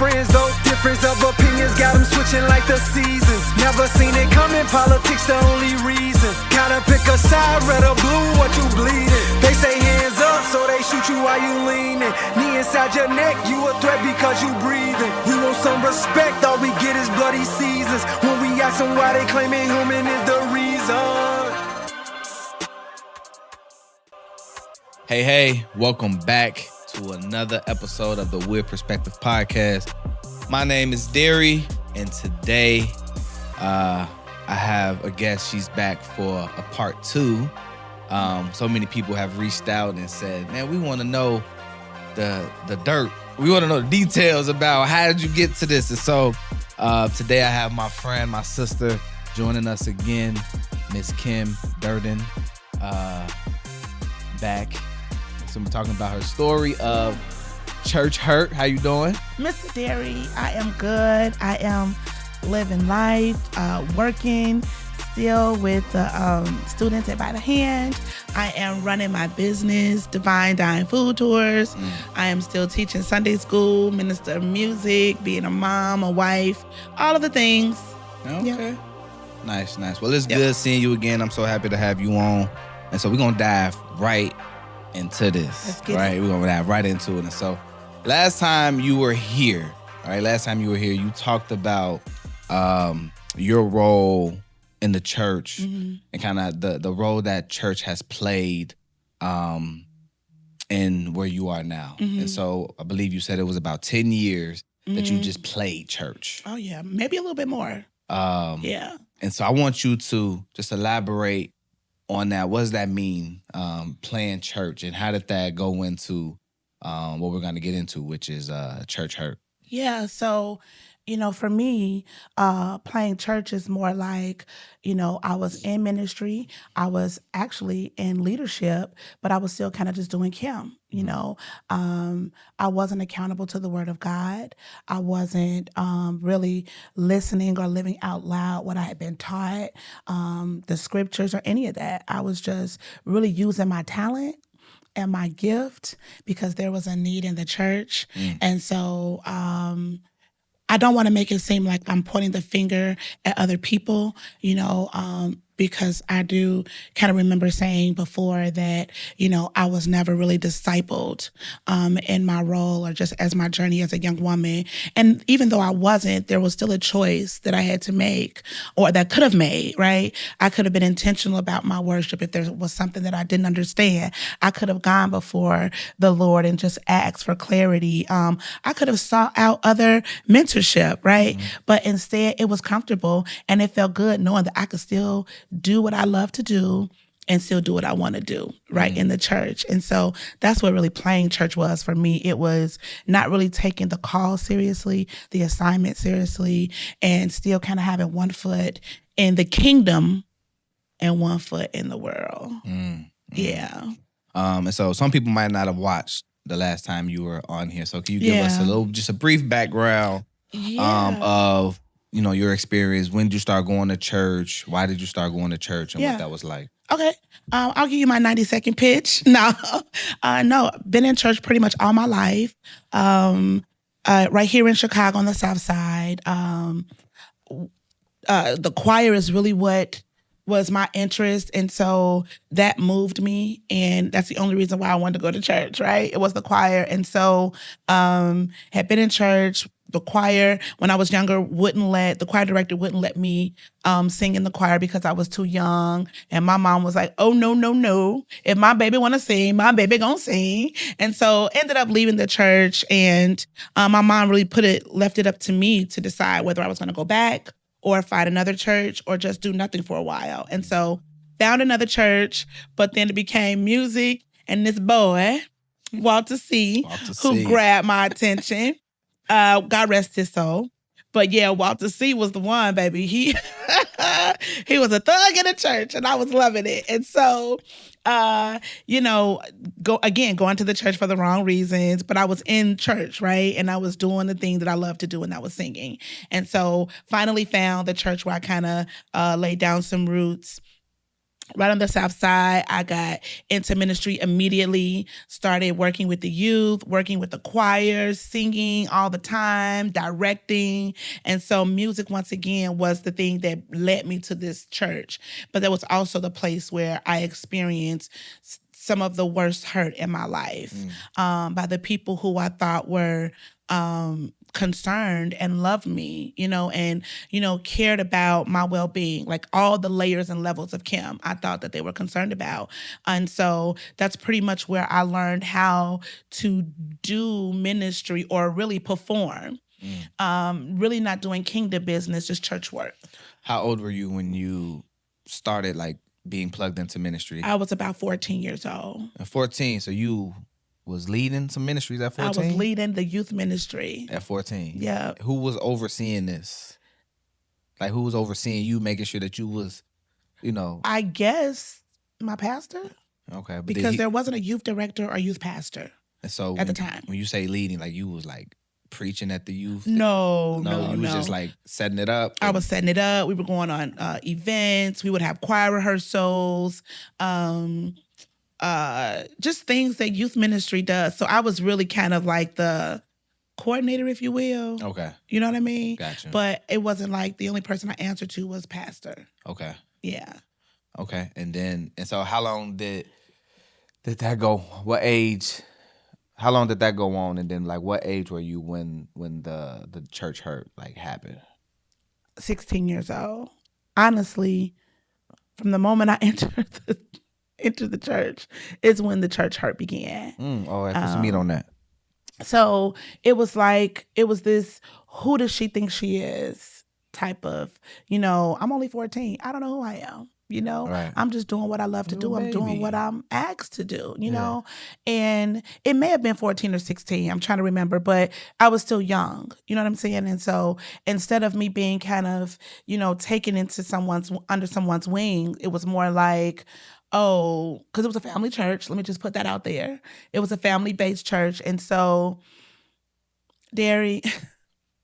friends though. Difference of opinions got them switching like the seasons. Never seen it coming, politics the only reason. Gotta pick a side, red or blue, what you bleeding. They say hands up, so they shoot you while you leaning. Knee inside your neck, you a threat because you breathing. We want some respect, all we get is bloody seasons. When we ask them why they claiming human is the reason. Hey, welcome back to another episode of the Weird Perspective Podcast. My name is Derry, and today I have a guest. She's back for a part 2. So many people have reached out and said, man, we want to know the dirt. We want to know the details about how did you get to this. And so today I have my friend, my sister, joining us again, Miss Kim Durden, back. So we're talking about her story of church hurt. How you doing? Mr. Derry, I am good. I am living life, working, still with the students at By the Hand. I am running my business, Divine Dine Food Tours. I am still teaching Sunday school, minister of music, being a mom, a wife, all of the things. Okay. Yeah. Nice. Well, it's good seeing you again. I'm so happy to have you on. And so we're going to dive right into this. Let's get right? it. We're going to dive right into it. And so last time you were here, you talked about your role in the church and kind of the role that church has played in where you are now. And so I believe you said it was about 10 years that you just played church. Oh, yeah. Maybe a little bit more. Yeah. And so I want you to just elaborate on that. What does that mean, playing church, and how did that go into what we're going to get into, which is church hurt? Yeah, so, for me, playing church is more like, I was in ministry. I was actually in leadership, but I was still kind of just doing Kim, I wasn't accountable to the word of God. I wasn't really listening or living out loud what I had been taught, the scriptures or any of that. I was just really using my talent and my gift because there was a need in the church. And so I don't want to make it seem like I'm pointing the finger at other people, because I do kind of remember saying before that, I was never really discipled in my role or just as my journey as a young woman. And even though I wasn't, there was still a choice that I had to make, or that could have made, right? I could have been intentional about my worship if there was something that I didn't understand. I could have gone before the Lord and just asked for clarity. I could have sought out other mentorship, right? But instead it was comfortable and it felt good knowing that I could still do what I love to do and still do what I want to do, right, in the church. And so that's what really playing church was for me. It was not really taking the call seriously, the assignment seriously, and still kind of having one foot in the kingdom and one foot in the world. Yeah. And so some people might not have watched the last time you were on here. So can you give us just a brief background of your experience? When did you start going to church? Why did you start going to church, and what that was like? Okay. I'll give you my 90-second pitch. No, been in church pretty much all my life. Right here in Chicago on the South Side. The choir is really what was my interest. And so that moved me. And that's the only reason why I wanted to go to church, right? It was the choir. And so had been in church. The choir, when I was younger, the choir director wouldn't let me sing in the choir because I was too young. And my mom was like, oh, no. If my baby want to sing, my baby gonna sing. And so ended up leaving the church. And my mom really left it up to me to decide whether I was going to go back or find another church or just do nothing for a while. And so found another church, but then it became music and this boy, Walter C., who grabbed my attention. God rest his soul. But yeah, Walter C. was the one, baby. He was a thug in the church and I was loving it. And so, going to the church for the wrong reasons, but I was in church, right? And I was doing the thing that I love to do, and that was singing. And so finally found the church where I kind of laid down some roots. right on the South Side. I got into ministry immediately, started working with the youth, working with the choirs, singing all the time, directing. And so music, once again, was the thing that led me to this church. But that was also the place where I experienced some of the worst hurt in my life by the people who I thought were concerned and loved me, and, cared about my well-being, like all the layers and levels of Kim, I thought that they were concerned about. And so that's pretty much where I learned how to do ministry or really perform. Really not doing kingdom business, just church work. How old were you when you started like being plugged into ministry? I was about 14 years old. At 14, so you was leading some ministries at 14? I was leading the youth ministry. At 14? Yeah. Who was overseeing this? Like, who was overseeing you, making sure that you was, I guess my pastor. Okay. But because there wasn't a youth director or youth pastor so at the time. When you say leading, like you was like preaching at the youth? No. You was just like setting it up? I was setting it up. We were going on events. We would have choir rehearsals, just things that youth ministry does. So I was really kind of like the coordinator, if you will. Okay. You know what I mean? Gotcha. But it wasn't like the only person I answered to was pastor. Okay. Yeah. Okay. And so how long did that go? What age? How long did that go on? And then like what age were you when the church hurt like happened? 16 years old. Honestly, from the moment I entered the church is when the church hurt began. Put some meat on that. So it was this, who does she think she is type of, I'm only 14. I don't know who I am. Right. I'm just doing what I love to do. Baby. I'm doing what I'm asked to do, know? And it may have been 14 or 16. I'm trying to remember, but I was still young. You know what I'm saying? And so instead of me being kind of, taken into under someone's wing, it was more like, because it was a family church. Let me just put that out there. It was a family-based church. And so, Derry...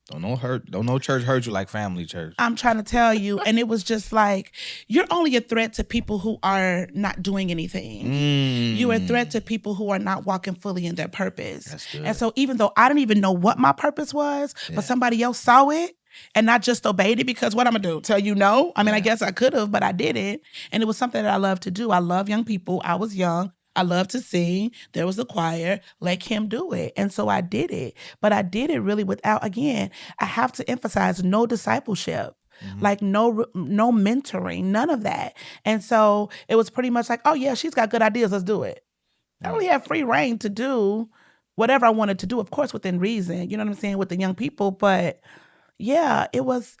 Don't no church hurt you like family church. I'm trying to tell you. And it was just like, you're only a threat to people who are not doing anything. You're a threat to people who are not walking fully in their purpose. That's good. And so even though I didn't even know what my purpose was, but somebody else saw it and not just obeyed it, because what I'm going to do? Tell you no? I mean, I guess I could have, but I didn't. And it was something that I love to do. I love young people. I was young. I love to sing. There was a choir. Let Kim do it. And so I did it. But I did it really without, again, I have to emphasize, no discipleship. Like no mentoring, none of that. And so it was pretty much like, oh yeah, she's got good ideas. Let's do it. I really had free reign to do whatever I wanted to do, of course, within reason, you know what I'm saying, with the young people. But yeah, it was,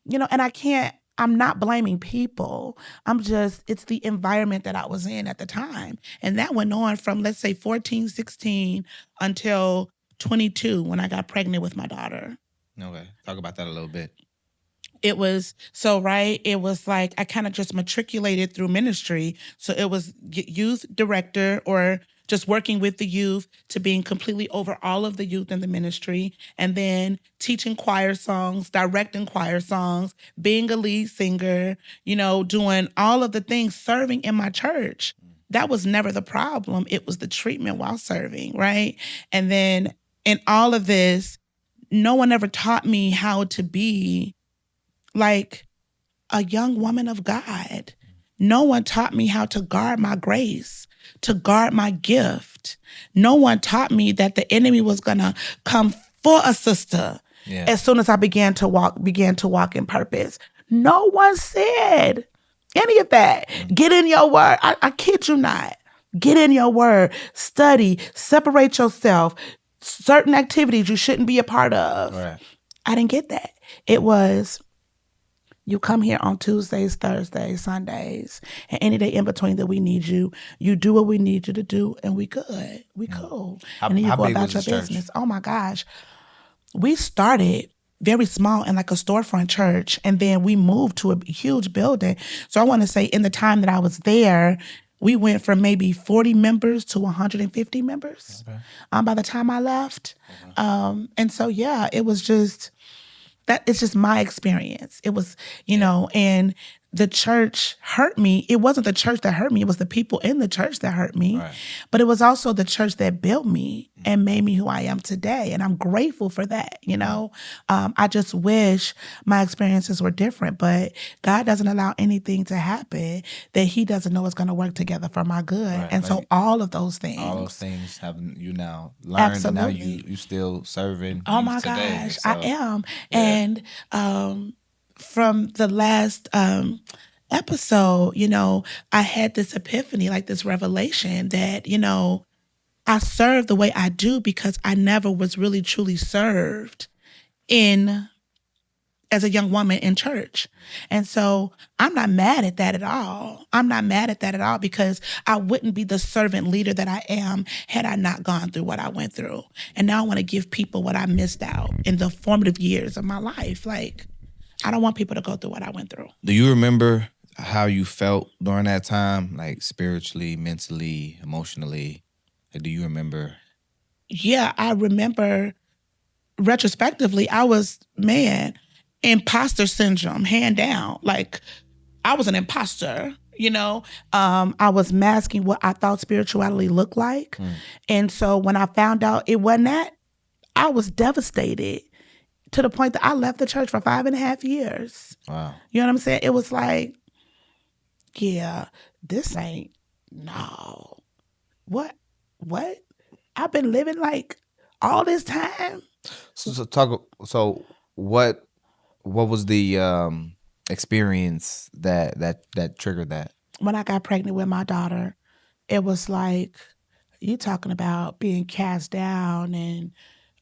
and I'm not blaming people. It's the environment that I was in at the time. And that went on from, let's say, 14, 16 until 22 when I got pregnant with my daughter. Okay. Talk about that a little bit. It was like I kind of just matriculated through ministry. So it was youth director or just working with the youth to being completely over all of the youth in the ministry, and then teaching choir songs, directing choir songs, being a lead singer, doing all of the things, serving in my church. That was never the problem. It was the treatment while serving, right? And then in all of this, no one ever taught me how to be like a young woman of God. No one taught me how to guard my grace, to guard my gift. No one taught me that the enemy was gonna come for a sister as soon as I began to walk in purpose. No one said any of that. Get in your word. I kid you not. Get in your word. Study. Separate yourself. Certain activities you shouldn't be a part of. Right. I didn't get that. It was, you come here on Tuesdays, Thursdays, Sundays, and any day in between that we need you. You do what we need you to do, and we good. We cool. And then you go about your business. Oh my gosh. We started very small in like a storefront church, and then we moved to a huge building. So I want to say in the time that I was there, we went from maybe 40 members to 150 members by the time I left. And so, yeah, it was just... it's just my experience. It was, and the church hurt me. It wasn't the church that hurt me. It was the people in the church that hurt me. Right. But it was also the church that built me and made me who I am today. And I'm grateful for that, you know. I just wish my experiences were different. But God doesn't allow anything to happen that he doesn't know is going to work together for my good. Right. And so all of those things. All those things have you now learned. Absolutely. And now you still serving. Oh my today, gosh, so. I am. Yeah. And from the last episode, you know, I had this epiphany, like this revelation that, you know, I serve the way I do because I never was really truly served as a young woman in church. And so I'm not mad at that at all. I'm not mad at that at all because I wouldn't be the servant leader that I am had I not gone through what I went through. And now I want to give people what I missed out in the formative years of my life. Like, I don't want people to go through what I went through. Do you remember how you felt during that time, like spiritually, mentally, emotionally? Like, do you remember? Yeah, I remember retrospectively, I was, imposter syndrome, hand down. Like, I was an imposter, you know? I was masking what I thought spirituality looked like. And so when I found out it wasn't that, I was devastated to the point that I left the church for 5.5 years. Wow. You know what I'm saying? It was like, yeah, this ain't, no. What? I've been living like all this time. So what was the experience that triggered that? When I got pregnant with my daughter, it was like, you talking about being cast down and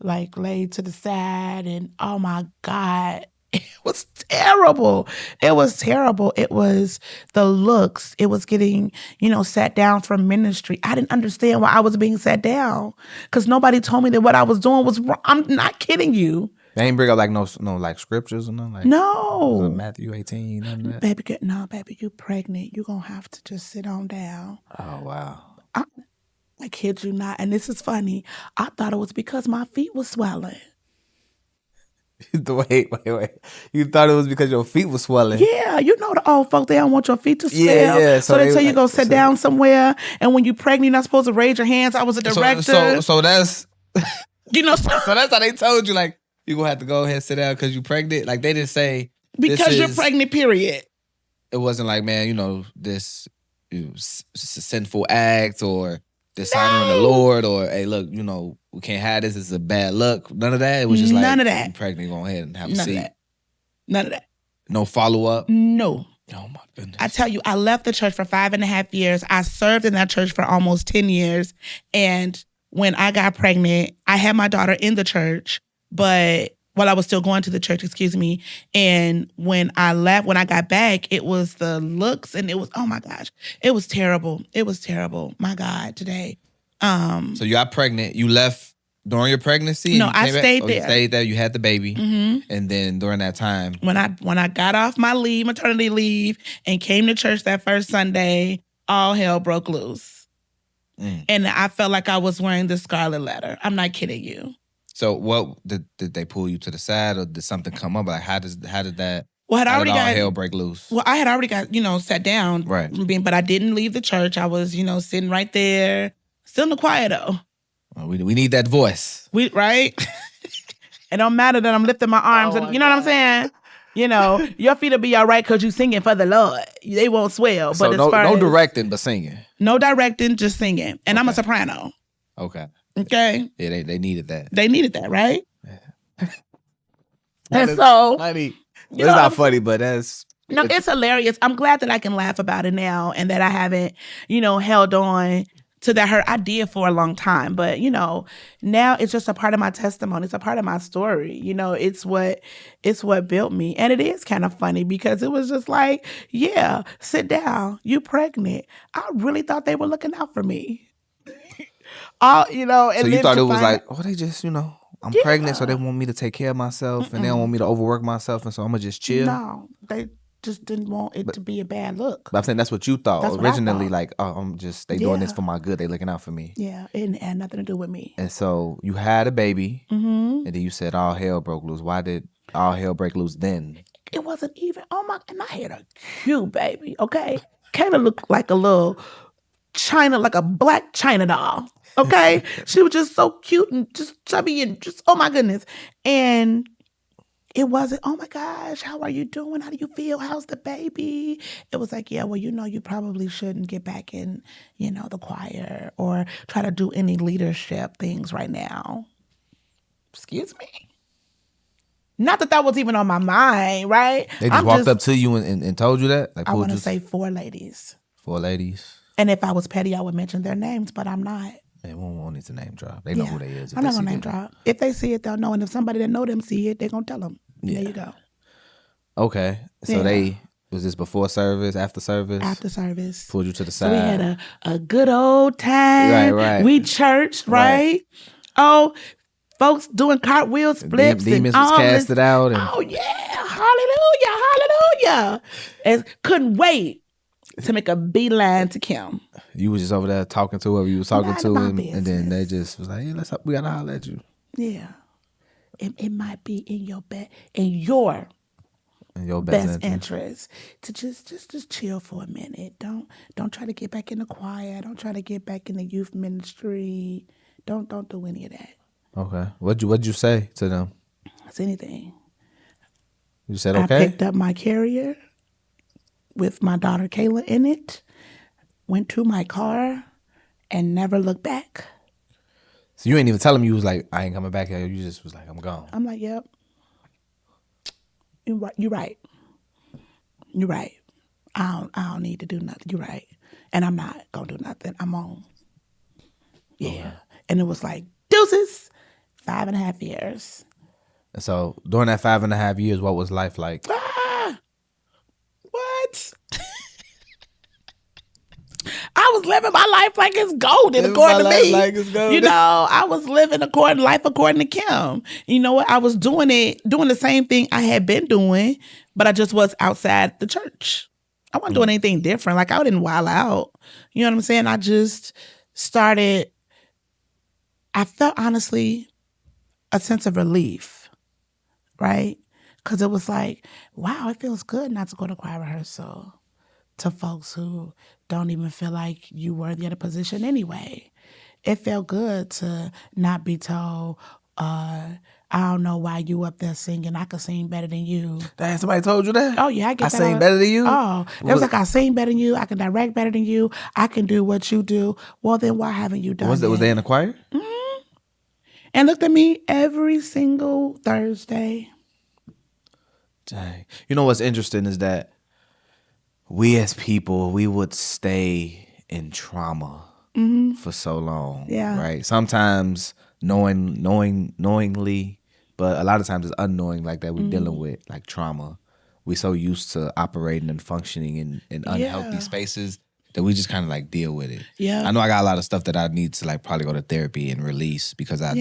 like laid to the side, and oh my God, it was terrible. It was terrible. It was the looks. It was getting, you know, sat down from ministry. I didn't understand why I was being sat down because nobody told me that what I was doing was wrong. I'm not kidding you. They ain't bring up like no like scriptures or nothing like No. Matthew 18, none of that. Baby, you pregnant. You gonna have to just sit on down. Oh wow. I kid you not. And this is funny. I thought it was because my feet were swelling. Wait. You thought it was because your feet were swelling? Yeah, you know the old folk, they don't want your feet to swell. Yeah. So they tell you go sit down somewhere. And when you pregnant, you're not supposed to raise your hands. I was a director. So that's you know, so that's how they told you, like, you gonna have to go ahead and sit down because you pregnant. Like, they didn't say because you're pregnant, period. It wasn't like, man, you know, this sinful act or dishonoring the Lord, or hey, look, you know, we can't have this. It's a bad look. None of that. It was just like, none of that. You pregnant, go ahead and have a seat. None of that. No follow up. No. Oh my goodness. I tell you, I left the church for 5.5 years. I served in that church for almost 10 years. And when I got pregnant, I had my daughter in the church, but while I was still going to the church, And when I left, when I got back, it was the looks and it was, oh my gosh, it was terrible. It was terrible. My God, today. So you got pregnant. You left during your pregnancy? No, I stayed there. You stayed there. You had the baby. Mm-hmm. And then during that time. When I got off my leave, maternity leave, and came to church that first Sunday, all hell broke loose. And I felt like I was wearing the scarlet letter. I'm not kidding you. So what did they pull you to the side, or did something come up? Like how did that? Well, how did all hell break loose? Well, I had already got sat down, right? But I didn't leave the church. I was sitting right there, still in the choir though. Well, we need that voice. Right. It don't matter that I'm lifting my arms, and you know what I'm saying. Your feet will be all right because you singing for the Lord. They won't swell. So but no directing, but singing. No directing, just singing. And I'm a soprano. Okay. Okay. Yeah, they needed that. They needed that, right? Yeah. And so funny. It's not funny, but it's hilarious. I'm glad that I can laugh about it now and that I haven't, held on to that hurt. I did for a long time, but now it's just a part of my testimony. It's a part of my story. It's what built me. And it is kind of funny because it was just like, yeah, sit down. You pregnant. I really thought they were looking out for me. And so you thought it was like, they just, I'm pregnant, so they want me to take care of myself, and they don't want me to overwork myself, and so I'm gonna just chill. No, they just didn't want it to be a bad look. But I'm saying that's what you thought originally. Like, I'm just doing this for my good. They looking out for me. Yeah, it had nothing to do with me. And so you had a baby, and then you said all hell broke loose. Why did all hell break loose then? It wasn't even, oh my, and I had a cute baby, okay? Kayla looked like a little China, like a black China doll, okay? She was just so cute and just chubby and just, oh my goodness. And it wasn't, oh my gosh, how are you doing? How do you feel? How's the baby? It was like, yeah, well, you probably shouldn't get back in, the choir or try to do any leadership things right now. Excuse me? Not that was even on my mind, right? They just walked up to you and told you that? Like, I want to say 4 ladies. 4 ladies? And if I was petty, I would mention their names, but I'm not. They won't need to name drop. They know who they is. I'm not going to name drop. If they see it, they'll know. And if somebody that know them see it, they're going to tell them. Yeah. There you go. Okay. So was this before service, after service? After service. Pulled you to the side. So we had a good old time. Right. We churched, right? Oh, folks doing cartwheels, flips. Demons was casted out. Oh, yeah. Hallelujah. And couldn't wait to make a beeline to Kim. You was just over there talking to whoever you was talking to, and then they just was like, "Hey, we gotta holler at you." Yeah, it might be in your best interest to just chill for a minute. Don't try to get back in the choir. Don't try to get back in the youth ministry. Don't do any of that. Okay, what'd you say to them? It's anything. You said okay. I picked up my carrier with my daughter Kayla in it, went to my car, and never looked back. So you ain't even tell him you was like, I ain't coming back here. You just was like, I'm gone. I'm like, yep. You're right. I don't need to do nothing. You're right. And I'm not going to do nothing. I'm on. Yeah. Okay. And it was like, deuces, 5.5 years. And so during that 5.5 years, what was life like? What? I was living my life like it's golden, according to me. Like it's golden. I was living life according to Kim. You know what? I was doing the same thing I had been doing, but I just was outside the church. I wasn't doing anything different. Like I didn't wild out. You know what I'm saying? I just started. I felt honestly a sense of relief, right? Because it was like, wow, it feels good not to go to choir rehearsal to folks who don't even feel like you worthy of the position anyway. It felt good to not be told, I don't know why you up there singing. I could sing better than you. Damn, somebody told you that? Oh, yeah. I sing better than you? Oh, it was like, I sing better than you. I can direct better than you. I can do what you do. Well, then why haven't you done it? Was they in the choir? Mm-hmm. And looked at me every single Thursday. Dang. You know what's interesting is that we as people, we would stay in trauma for so long. Yeah. Right? Sometimes knowingly, but a lot of times it's unknowing like that we're dealing with, like trauma. We're so used to operating and functioning in unhealthy spaces that we just kind of like deal with it. Yeah. I know I got a lot of stuff that I need to like probably go to therapy and release because I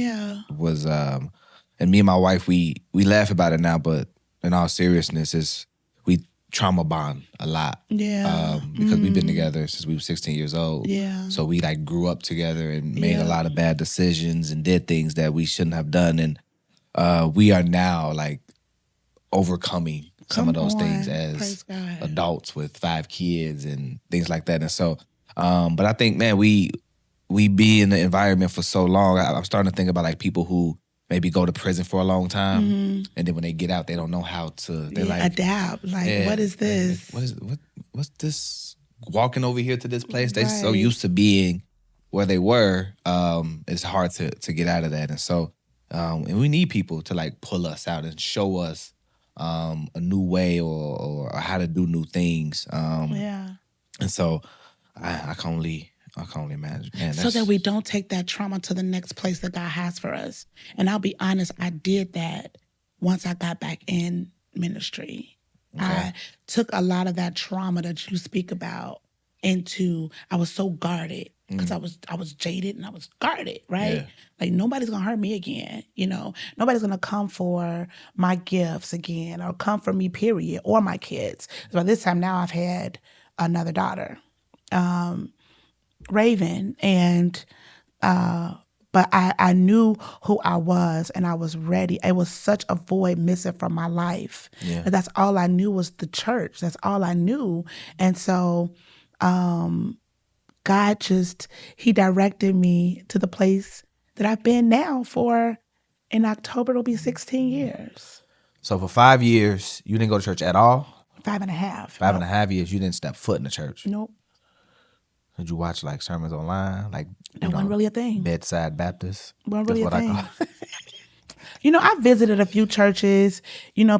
was and me and my wife, we laugh about it now, but in all seriousness, we trauma bond a lot. Yeah. Because we've been together since we were 16 years old. Yeah. So we like grew up together and made a lot of bad decisions and did things that we shouldn't have done. And we are now like overcoming some of those things as adults with 5 kids and things like that. And so, but I think, man, we be in the environment for so long. I'm starting to think about like people who maybe go to prison for a long time, and then when they get out, they don't know how to. They're like adapt. Like, what is this? What's this? Walking over here to this place, they're so used to being where they were. It's hard to get out of that, and so, and we need people to like pull us out and show us a new way or how to do new things. And so I can only imagine. Man, so that we don't take that trauma to the next place that God has for us. And I'll be honest, I did that once I got back in ministry. Okay. I took a lot of that trauma that you speak about I was so guarded because I was jaded and I was guarded, right? Yeah. Like nobody's gonna hurt me again, Nobody's gonna come for my gifts again or come for me, period, or my kids. So by this time now I've had another daughter. Raven, and But I knew who I was and I was ready. It was such a void missing from my life. Yeah. And that's all I knew was the church. That's all I knew. And so God he directed me to the place that I've been now for, in October, it'll be 16 years. So for 5 years, you didn't go to church at all? 5.5. 5.5 years, you didn't step foot in the church? Nope. Did you watch like sermons online? Like, That wasn't really a thing. Bedside Baptist? Wasn't really That's a what thing. I call it. I visited a few churches.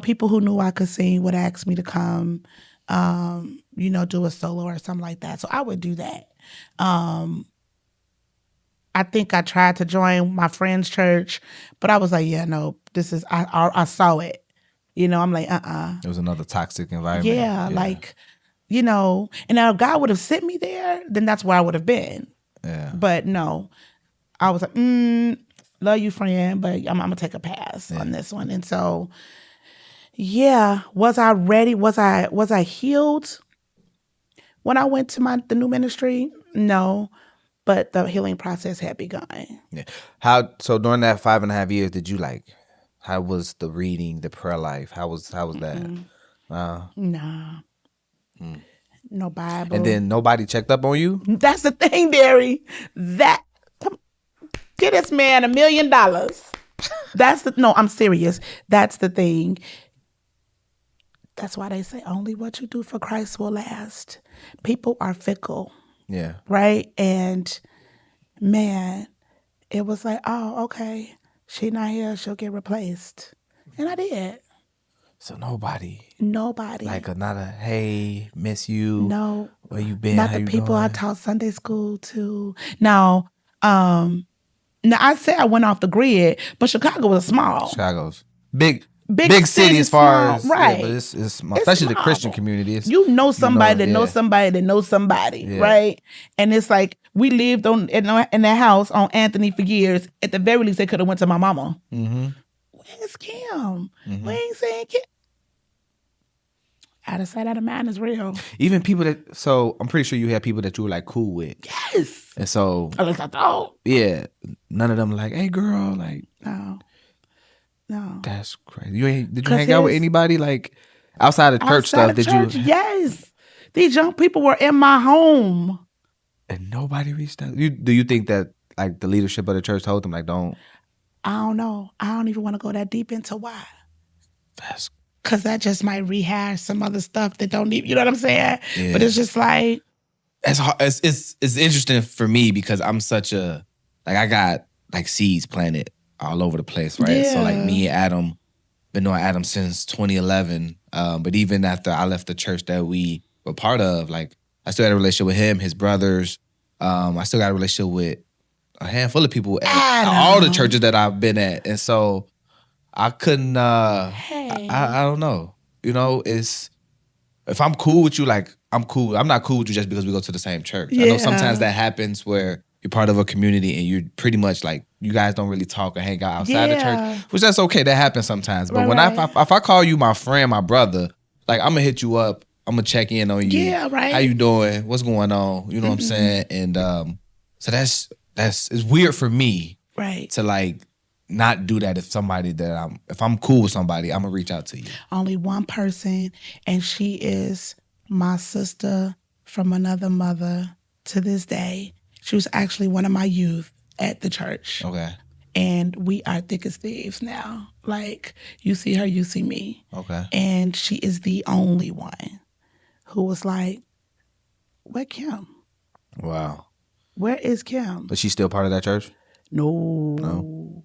People who knew I could sing would ask me to come, do a solo or something like that. So I would do that. I think I tried to join my friend's church, but I was like, yeah, no, this is, I saw it. I'm like, It was another toxic environment. Yeah, and now if God would have sent me there, then that's where I would have been. Yeah. But no, I was like, love you, friend, but I'm going to take a pass on this one. And so, yeah, was I ready? Was I healed when I went to the new ministry? No. But the healing process had begun. Yeah. So during that 5.5 years, did you how was the reading, the prayer life? How was that? Nah. No Bible. And then nobody checked up on you? That's the thing, Derry. Get this man $1 million. No, I'm serious. That's the thing. That's why they say only what you do for Christ will last. People are fickle. Yeah. Right? And man, it was like, oh, okay. She not here, she'll get replaced. And I did. So nobody. Like not a, hey, miss you. No. Where you been? Not How the you people doing? I taught Sunday school to. Now I say I went off the grid, but Chicago was small. Chicago's big city as far as, right? Yeah, but it's small, especially the Christian community. Somebody that knows somebody that knows somebody, right? And it's like we lived in that house on Anthony for years. At the very least, they could have went to my mama. Mm-hmm. Where's Kim? We ain't saying Kim. Out of sight, out of mind is real. Even people so I'm pretty sure you had people that you were like cool with. Yes. And so. At least I thought. Yeah. None of them like, hey girl, like. No. That's crazy. Did you hang out with anybody like outside of church stuff? Yes. These young people were in my home. And nobody reached out. Do you think that like the leadership of the church told them like don't? I don't know. I don't even want to go that deep into why. That's because that just might rehash some other stuff that don't need. You know what I'm saying? Yeah. But it's just like it's interesting for me because I'm such a I got like seeds planted all over the place, right? Yeah. So like me and Adam been knowing Adam since 2011. But even after I left the church that we were part of, like I still had a relationship with him, his brothers. I still got a relationship with a handful of people at all the churches that I've been at. And so I couldn't, I don't know. If I'm cool with you, like I'm cool. I'm not cool with you just because we go to the same church. Yeah. I know sometimes that happens where you're part of a community and you're pretty much like, you guys don't really talk or hang out outside the church, which that's okay. That happens sometimes. But if I call you my friend, my brother, like I'm gonna hit you up. I'm gonna check in on you. Yeah, right. How you doing? What's going on? You know what I'm saying? And so that's it's weird for me, right, to like not do that if I'm cool with somebody, I'm gonna reach out to you. Only one person, and she is my sister from another mother to this day. She was actually one of my youth at the church. Okay. And we are thick as thieves now. Like, you see her, you see me. Okay. And she is the only one who was like, where Kim? Wow. Where is Kim? But she's still part of that church? No.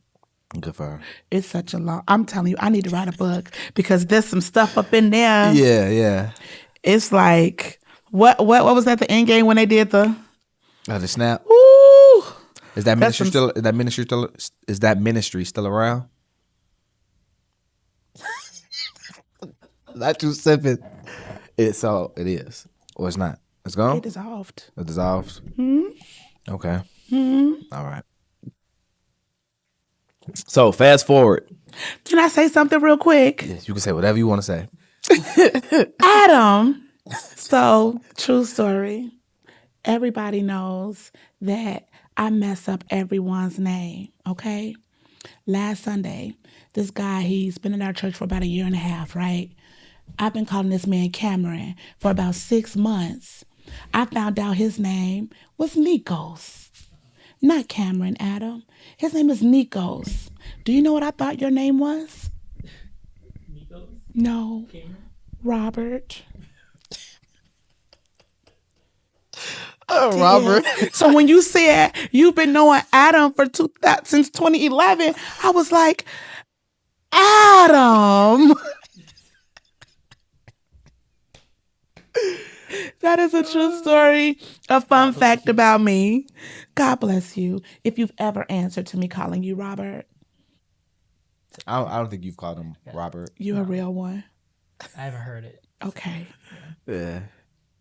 Good for her. It's such a long, I'm telling you, I need to write a book because there's some stuff up in there. Yeah. It's like, what was that, the end game when they did the snap? Ooh. Is that ministry still around? Not too sipping. It is. Or it's not. It's gone? It dissolved. It dissolved? Mm-hmm. Okay. Mm-hmm. All right. So fast forward. Can I say something real quick? Yes, you can say whatever you want to say. Adam. So, true story. Everybody knows that I mess up everyone's name, okay? Last Sunday, this guy, he's been in our church for about 1.5 years, right? I've been calling this man Cameron for about 6 months. I found out his name was Nikos. Not Cameron, Adam. His name is Nikos. Do you know what I thought your name was? Nikos? No. Cameron? Robert. Robert. So when you said you've been knowing Adam since 2011, I was like, Adam. That is a true story. A fun fact about me. God bless you. If you've ever answered to me calling you Robert. I don't think you've called him Robert. You a real one. I haven't heard it. Okay. Yeah.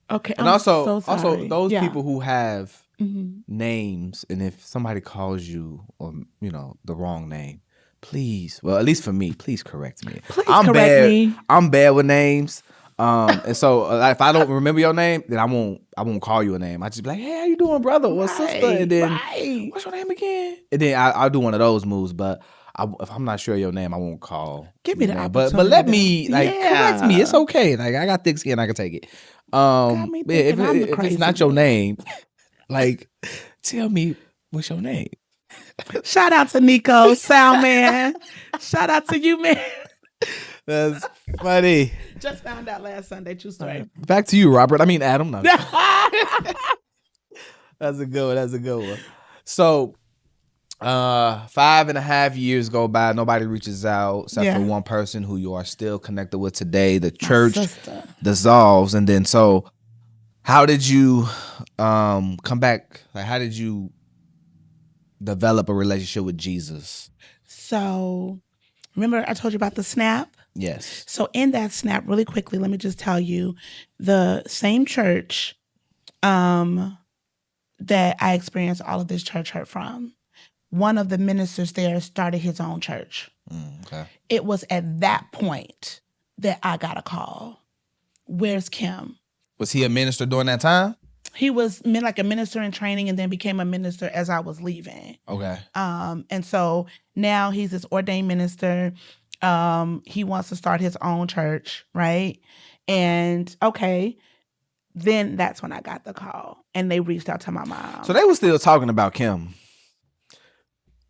Okay. And I'm also sorry. those Yeah. people who have Mhm. names, and if somebody calls you or the wrong name, please, well, at least for me, please correct me. Please I'm correct bad. me. I'm bad with names. And so if I don't remember your name, then I won't call you a name. I just be like, hey, how you doing, brother or sister? And then what's your name again? And then I'll do one of those moves. But if I'm not sure your name, I won't call. Give me the name. opportunity. But let me Yeah. correct me. It's okay. Like I got thick skin, I can take it. Got me thinking I'm the If crazy it's not your one. name, like tell me what's your name. Shout out to Nico, sound man. Shout out to you, man. That's funny. Just found out last Sunday. True story. Back to you, Robert. I mean Adam. No. That's a good one. That's a good one. So 5.5 years go by, nobody reaches out except for one person who you are still connected with today. The church dissolves. And then so how did you come back? Like how did you develop a relationship with Jesus? So remember I told you about the snap? Yes. So in that snap, really quickly, let me just tell you, the same church that I experienced all of this church hurt from, one of the ministers there started his own church. Okay. It was at that point that I got a call. Where's Kim? Was he a minister during that time? He was like a minister in training and then became a minister as I was leaving. Okay. And so now he's this ordained minister. He wants to start his own church, right? And okay, then that's when I got the call and they reached out to my mom. So they were still talking about Kim.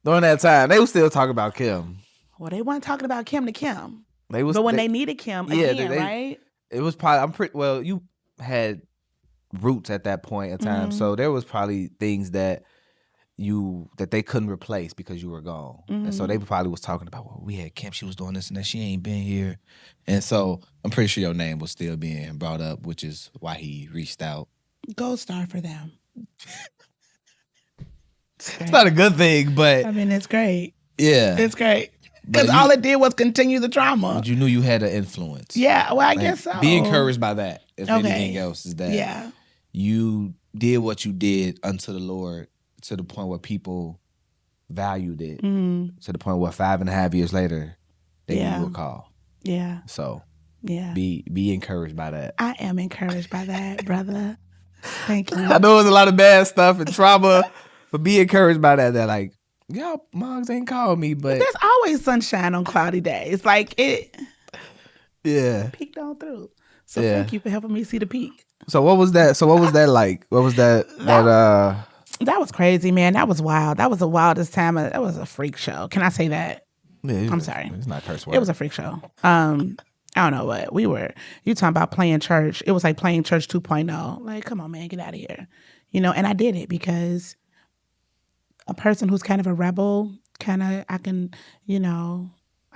During that time, they were still talking about Kim. Well, they weren't talking about Kim to Kim. But when they needed Kim again, right? It was probably, you had roots at that point in time. Mm-hmm. So there was probably things that they couldn't replace because you were gone. Mm-hmm. And so they probably was talking about, well, we had Kim, she was doing this and that, she ain't been here. And so I'm pretty sure your name was still being brought up, which is why he reached out. Gold star for them. It's not a good thing, but I mean, it's great. Yeah. It's great. Because all it did was continue the trauma. But you knew you had an influence. Yeah, well, I guess so. Be encouraged by that, if anything else, is that you did what you did unto the Lord to the point where people valued it, to the point where 5.5 years later, they gave you a call. Yeah. So be encouraged by that. I am encouraged by that, brother. Thank you. I know it was a lot of bad stuff and trauma, but be encouraged by that. That like, y'all moms ain't called me, but there's always sunshine on cloudy days. Like it peeked on through. So thank you for helping me see the peak. So what was that? So what was that like? What was that? That was crazy, man. That was wild. That was the wildest time. That was a freak show. Can I say that? Yeah, I'm sorry. It's not a curse word. It was a freak show. I don't know what you talking about playing church. It was like playing church 2.0. Like, come on, man, get out of here. And I did it because a person who's kind of a rebel, I can, I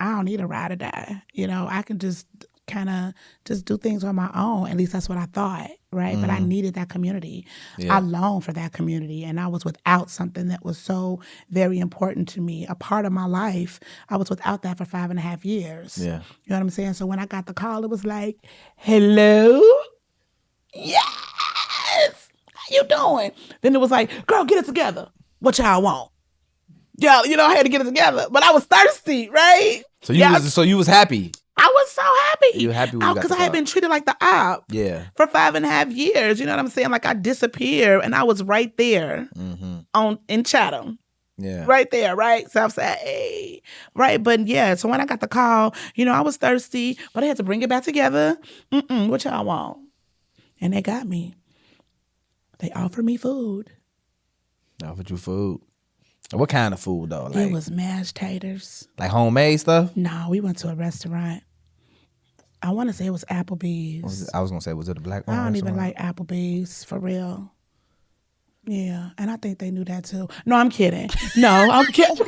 don't need a ride or die. I can just kind of just do things on my own. At least that's what I thought, right? But I needed that community. I longed for that community, and I was without something that was so very important to me, a part of my life. I was without that for 5.5 years. Yeah. You know what I'm saying? So when I got the call, it was like, hello? Yes! How you doing? Then it was like, girl, get it together. What y'all want? Yeah, I had to get it together. But I was thirsty, right? So you was happy. I was so happy. You were happy when you got the because I had been treated like the op. Yeah. For 5.5 years. You know what I'm saying? Like I disappeared and I was right there. Mm-hmm. in Chatham. Yeah. Right there, right? Southside, hey. Right, but yeah, so when I got the call, I was thirsty, but I had to bring it back together. What y'all want? And they got me. They offered me food. They offered you food. What kind of food though? Like, it was mashed taters. Like homemade stuff? No, we went to a restaurant. I want to say it was Applebee's. I was gonna say, was it a black I don't restaurant? even like Applebee's, for real. Yeah, and I think they knew that too. No, I'm kidding. No, I'm kidding.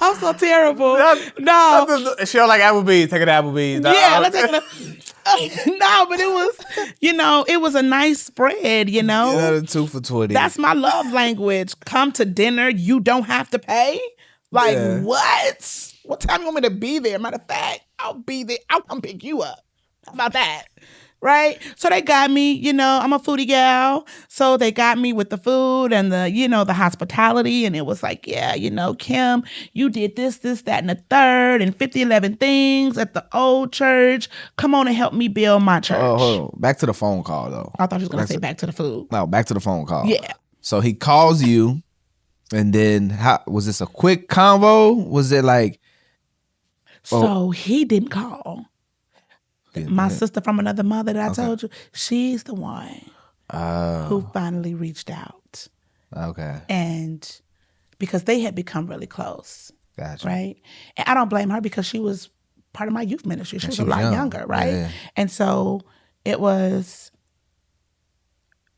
I'm so terrible. No. She don't like Applebee's. Take it to Applebee's. Yeah, let's take it. No, but it was, it was a nice spread, Get out of 2 for $20. That's my love language. Come to dinner, you don't have to pay. Like, what? What time you want me to be there? Matter of fact, I'll be there. I'll come pick you up. How about that? Right? So they got me, I'm a foodie gal. So they got me with the food and the hospitality. And it was like, yeah, Kim, you did this, that, and the third, and 11 things at the old church. Come on and help me build my church. Oh, hold on. Back to the phone call, though. I thought you was going to say back to the food. No, back to the phone call. Yeah. So he calls you, and then was this a quick convo? Was it like... So he didn't call. My sister from another mother that I told you, she's the one who finally reached out. Okay. And because they had become really close. Gotcha. Right? And I don't blame her because she was part of my youth ministry. She was a lot younger, right? Yeah. And so it was,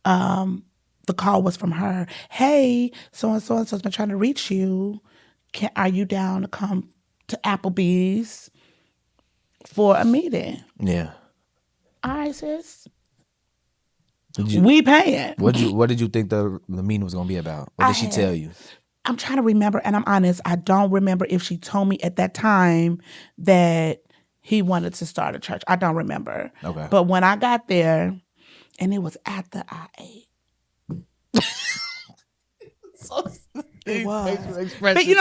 the call was from her. Hey, so-and-so's been trying to reach you. Are you down to come to Applebee's for a meeting? Yeah. All right, sis. We paying. What did you think the meeting was gonna be about? What did she tell you? I'm trying to remember, and I'm honest, I don't remember if she told me at that time that he wanted to start a church. I don't remember. Okay. But when I got there, and it was after I ate. It was. But, feed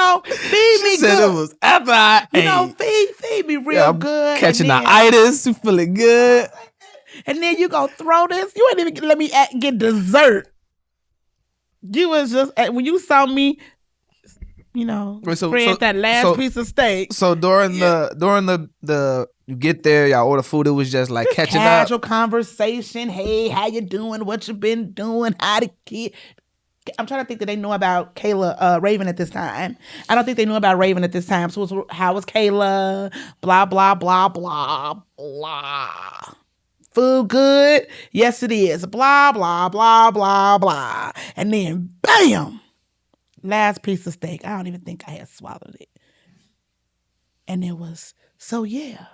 me Said good. it was after I ate. Feed me real good. Catching the itis, you feeling good. And then you go throw this. You ain't even let me get dessert. You was just, when you saw me, spread that last piece of steak. So during the you get there, y'all order food, it was just like catching casual up. Conversation. Hey, how you doing? What you been doing? How the kid? I'm trying to think that they knew about Kayla Raven at this time. I don't think they knew about Raven at this time. So it was, how was Kayla? Blah, blah, blah, blah, blah. Food good? Yes, it is. Blah, blah, blah, blah, blah. And then, bam! Last piece of steak. I don't even think I had swallowed it. And it was, so yeah,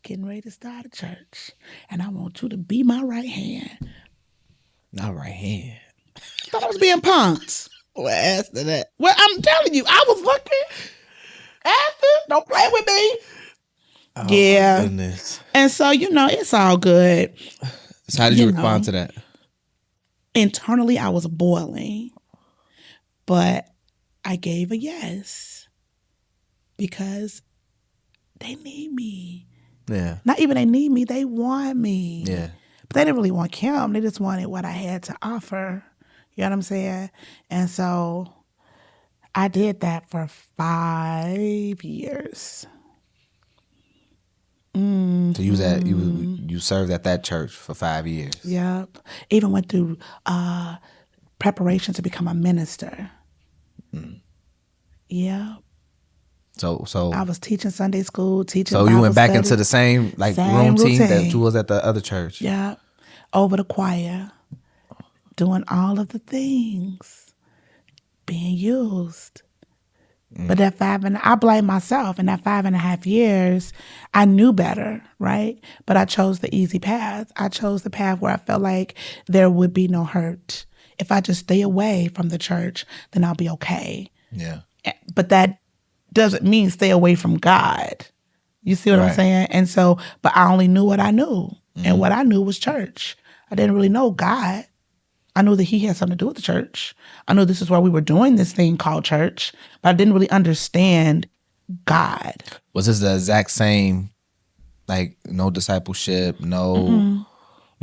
getting ready to start a church. And I want you to be my right hand. Not right hand. I thought I was being punked. Well, after that. Well, I'm telling you, I was looking. After, don't play with me. Oh, yeah. my goodness. And so, it's all good. So how did you respond to that? Internally, I was boiling. But I gave a yes. Because they need me. Yeah. Not even they need me, they want me. Yeah. But they didn't really want Kim. They just wanted what I had to offer. You know what I'm saying? And so I did that for 5 years. So you was at you served at that church for 5 years. Yep. Even went through preparation to become a minister. Yep. So I was teaching Sunday school, teaching. So you Bible went back study, into the same room team that you was at the other church. Yeah. Over the choir. Doing all of the things. Being used. But that I blame myself. In that 5.5 years, I knew better, right? But I chose the easy path. I chose the path where I felt like there would be no hurt. If I just stay away from the church, then I'll be okay. Yeah. But that doesn't mean stay away from God. You see what I'm saying? And so, but I only knew what I knew. And what I knew was church. I didn't really know God. I knew that he had something to do with the church. I knew this is why we were doing this thing called church, but I didn't really understand God. Was this the exact same, like no discipleship, no,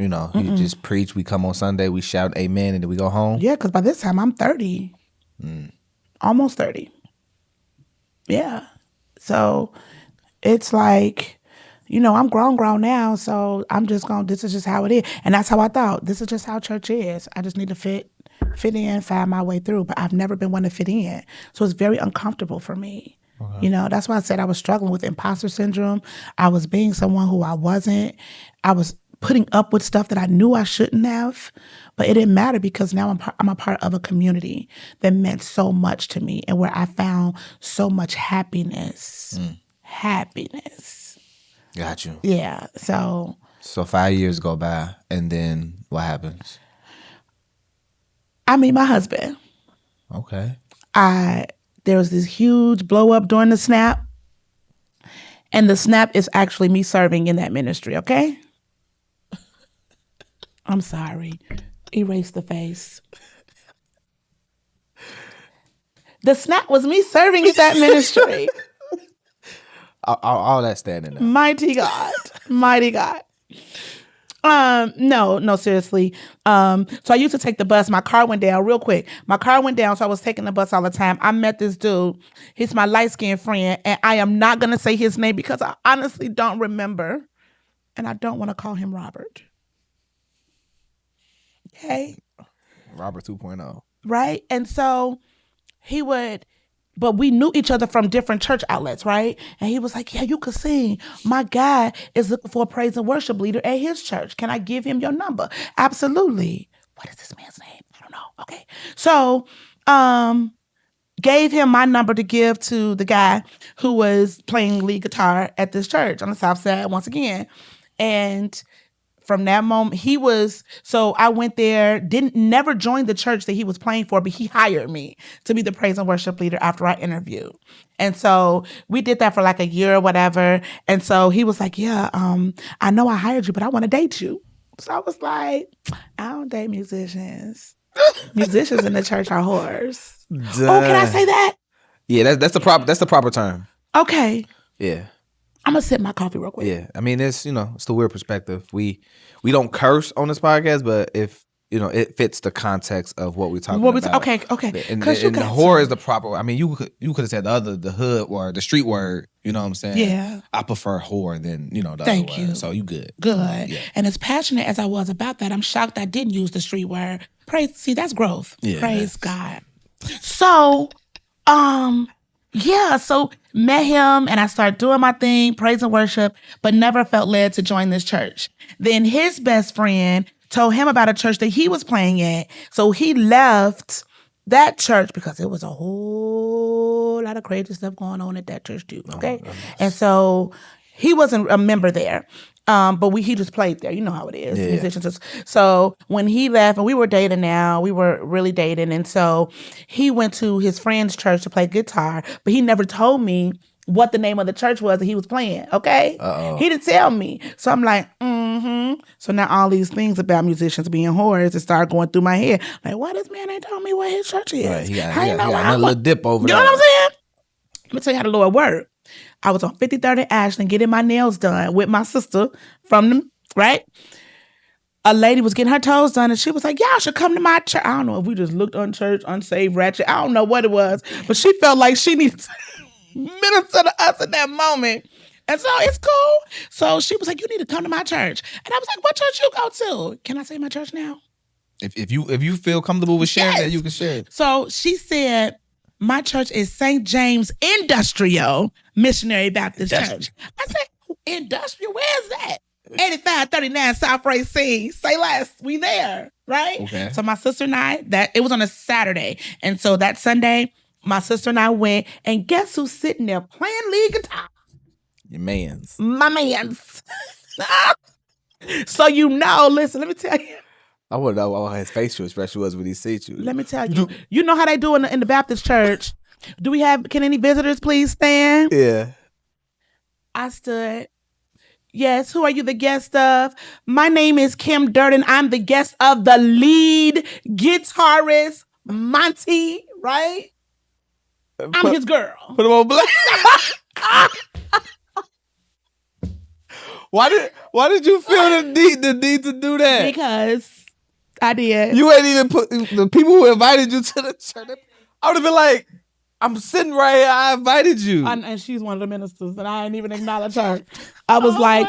You know, you just preach. We come on Sunday, we shout amen, and then we go home. Yeah, because by this time I'm 30. Almost 30. Yeah. So it's like, I'm grown now. So I'm just this is just how it is. And that's how I thought. This is just how church is. I just need to fit in, find my way through. But I've never been one to fit in. So it's very uncomfortable for me. Okay. That's why I said I was struggling with imposter syndrome. I was being someone who I wasn't. I was putting up with stuff that I knew I shouldn't have, but it didn't matter because now I'm a part of a community that meant so much to me and where I found so much happiness. Happiness. Got you. Yeah. So 5 years go by, and then what happens? I meet my husband. Okay. There was this huge blow up during the snap, and the snap is actually me serving in that ministry. Okay. I'm sorry. Erase the face. The snap was me serving in that ministry. All that standing there. Mighty God. Mighty God. No, seriously. So I used to take the bus. My car went down real quick. So I was taking the bus all the time. I met this dude. He's my light-skinned friend, and I am not going to say his name because I honestly don't remember, and I don't want to call him Robert. Okay. Robert 2.0. Right? And so but we knew each other from different church outlets, right? And he was like, yeah, you could sing. My guy is looking for a praise and worship leader at his church. Can I give him your number? Absolutely. What is this man's name? I don't know. Okay. So, gave him my number to give to the guy who was playing lead guitar at this church on the South Side once again. And from that moment, I went there, never joined the church that he was playing for, but he hired me to be the praise and worship leader after I interviewed. And so we did that for like a year or whatever. And so he was like, yeah, I know I hired you, but I want to date you. So I was like, I don't date musicians. Musicians in the church are whores. Duh. Oh, can I say that? Yeah, that's the proper term. Okay. Yeah. I'm gonna sip my coffee real quick. Yeah, I mean it's the weird perspective. We don't curse on this podcast, but if it fits the context of what we're talking about. Okay. And the whore is the proper. I mean, you could have said the hood or the street word. You know what I'm saying? Yeah. I prefer whore than the Thank other you. word. So you good. Good. Yeah. And as passionate as I was about that, I'm shocked I didn't use the street word. See, that's growth. Yeah, Praise God. So, yeah, so met him and I started doing my thing, praise and worship, but never felt led to join this church. Then his best friend told him about a church that he was playing at. So he left that church because it was a whole lot of crazy stuff going on at that church too, okay? And so he wasn't a member there. But he just played there. You know how it is. Yeah. Musicians. So when he left, and we were dating now, we were really dating. And so he went to his friend's church to play guitar, but he never told me what the name of the church was that he was playing. Okay. Uh-oh. He didn't tell me. So I'm like, So now all these things about musicians being whores that start going through my head. Like, why this man ain't told me what his church is? Right. He got another little dip over there. You know what I'm saying? Let me tell you how the Lord worked. I was on 53rd and Ashland getting my nails done with my sister from them, right? A lady was getting her toes done and she was like, y'all should come to my church. I don't know if we just looked unchurched, unsaved, ratchet. I don't know what it was, but she felt like she needed to minister to us at that moment. And so it's cool. So she was like, you need to come to my church. And I was like, what church you go to? Can I say my church now? If you feel comfortable with sharing that, you can share it. So she said, my church is St. James Industrial Missionary Baptist Church. I said, industrial? Where is that? 8539 South Racine. Say less. We there, right? Okay. So my sister and I, it was on a Saturday. And so that Sunday, my sister and I went, and guess who's sitting there playing lead guitar? Your mans. My mans. So listen, let me tell you. I want to know how his facial expression was when he sees you. Let me tell you. You know how they do in the Baptist church. Can any visitors please stand? Yeah. I stood. Yes, who are you the guest of? My name is Kim Durden. I'm the guest of the lead guitarist, Monty, right? I'm his girl. Put him on black. Why did you feel the need to do that? Because I did. You ain't even put the people who invited you to the church. I would have been like, I'm sitting right here. I invited you. And she's one of the ministers, and I didn't even acknowledge her. I was like,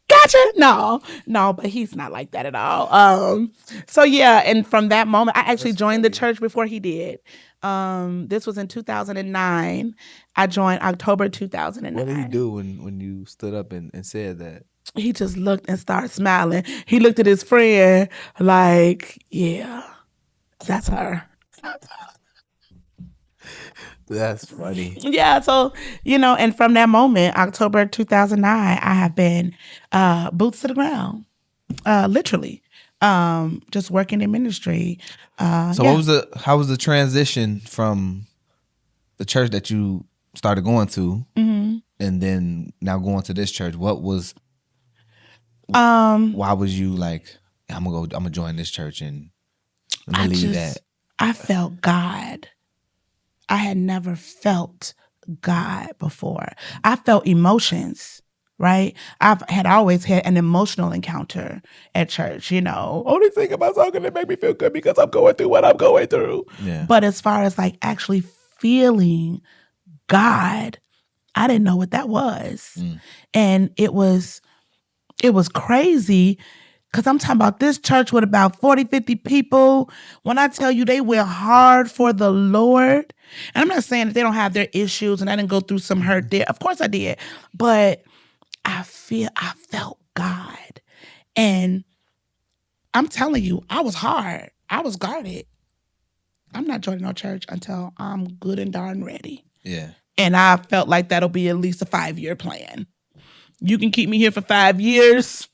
gotcha. No, but he's not like that at all. So yeah, and from that moment, I actually joined the church before he did. This was in 2009. I joined October 2009. What did he do when you stood up and said that? He just looked and started smiling. He looked at his friend like, yeah, that's her. That's funny. Yeah, so, and from that moment, October 2009, I have been boots to the ground, literally, just working in ministry. So how was the transition from the church that you started going to and then now going to this church? What was why was you like, I'm gonna join this church and let me leave that? I felt God. I had never felt God before. I felt emotions, right? I've always had an emotional encounter at church, Only thing about something that make me feel good because I'm going through what I'm going through. Yeah. But as far as like actually feeling God, I didn't know what that was. And it was crazy. Because I'm talking about this church with about 40, 50 people. When I tell you they went hard for the Lord, and I'm not saying that they don't have their issues and I didn't go through some hurt there. Of course I did. But I felt God. And I'm telling you, I was hard. I was guarded. I'm not joining no church until I'm good and darn ready. Yeah. And I felt like that'll be at least a 5-year plan. You can keep me here for 5 years.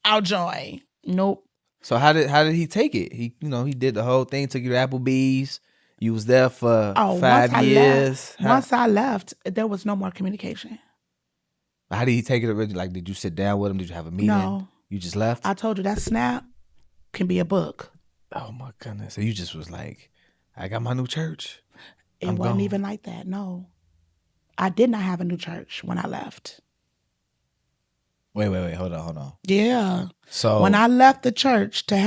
I'll join. Nope. So how did he take it? He did the whole thing, took you to Applebee's. You was there for 5 years. Once I left, there was no more communication. How did he take it originally? Like, did you sit down with him? Did you have a meeting? No. You just left? I told you that snap can be a book. Oh my goodness. So you just was like, I got my new church. It wasn't even like that. No. I did not have a new church when I left. Wait. Hold on. Yeah. So when I left the church that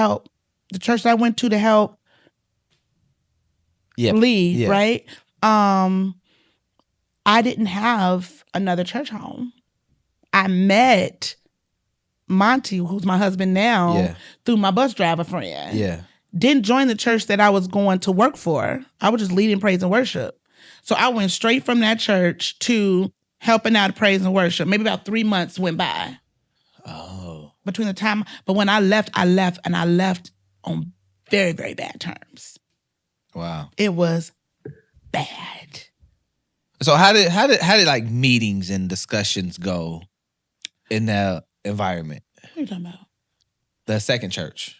I went to help lead, right? I didn't have another church home. I met Monty, who's my husband now, through my bus driver friend. Yeah. Didn't join the church that I was going to work for. I was just leading praise and worship. So I went straight from that church to helping out praise and worship. Maybe about 3 months went by. Oh. Between the time, but when I left on very, very bad terms. Wow. It was bad. So how did like meetings and discussions go in that environment? What are you talking about? The second church.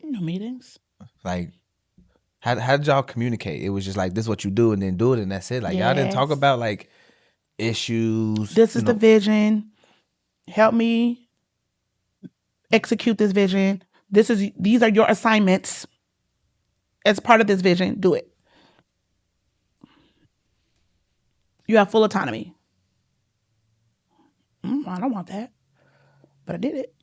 No meetings. Like, how did y'all communicate? It was just like, this is what you do and then do it and that's it. Like, y'all didn't talk about like issues. This is the vision. Help me execute this vision. These are your assignments as part of this vision. Do it. You have full autonomy. I don't want that, but I did it.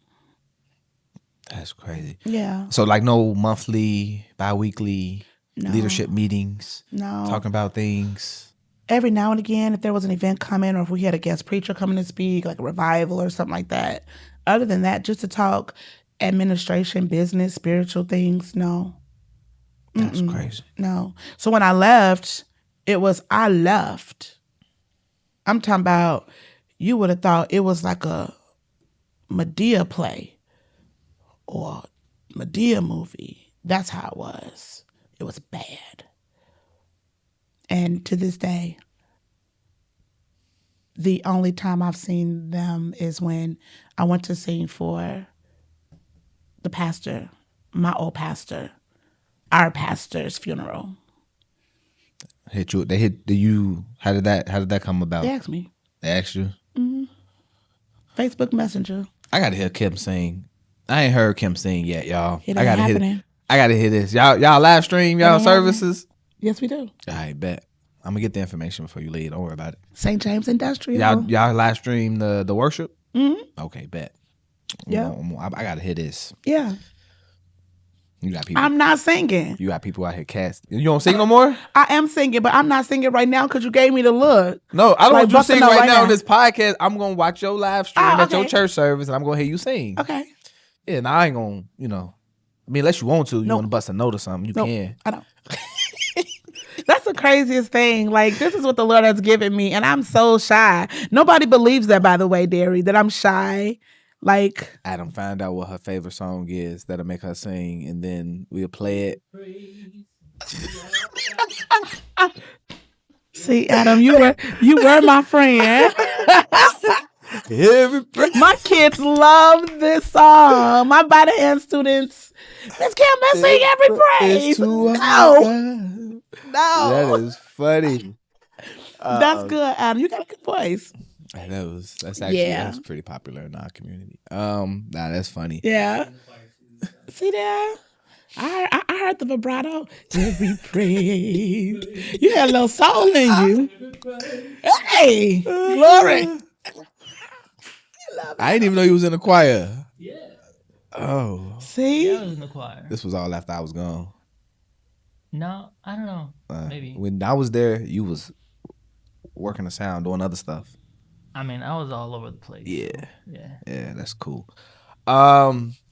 That's crazy. Yeah. So like no monthly, bi-weekly leadership meetings? No. Talking about things? Every now and again, if there was an event coming or if we had a guest preacher coming to speak, like a revival or something like that. Other than that, just to talk administration, business, spiritual things, no. That's crazy. No. So when I left, I left. I'm talking about, you would have thought it was like a Medea play or Medea movie. That's how it was. It was bad. And to this day, the only time I've seen them is when I went to sing for the pastor, my old pastor, our pastor's funeral. How did that come about? They asked me. They asked you? Mm-hmm. Facebook Messenger. I gotta hear Kim sing. I ain't heard Kim sing yet, y'all. It ain't happening. I gotta hear this. Y'all live stream y'all services? Yes, we do. I bet. I'm gonna get the information before you leave. Don't worry about it. St. James Industrial. Y'all live stream the worship? Mm-hmm. Okay, bet. Yeah. I gotta hear this. Yeah. You got people. I'm not singing. You got people out here cast. You don't sing no more? I am singing, but I'm not singing right now because you gave me the look. No, I don't want you to sing right now on now. this podcast. I'm gonna watch your live stream at your Okay. church service, and I'm gonna hear you sing. Okay. Yeah, and I ain't gonna, I mean, unless you want to, want to bust a note or something, you can. I don't. That's the craziest thing. Like, this is what the Lord has given me, and I'm so shy. Nobody believes that, by the way, Derry, that I'm shy. Like, Adam, find out what her favorite song is that'll make her sing, and then we'll play it. See, Adam, you were my friend. My kids love this song. My body and students, Miss Kim, let's sing every praise. No. That is funny. That's good, Adam. You got a good voice. That's actually that's pretty popular in our community. That's funny. Yeah. See there? I heard the vibrato. Every praise. You had a little soul in you. Hey, glory. I didn't even know you was in the choir. Yeah. Oh. See? Yeah, I was in the choir. This was all after I was gone. No, I don't know. Maybe. When I was there, you was working the sound, doing other stuff. I mean, I was all over the place. Yeah. So, yeah. Yeah, that's cool.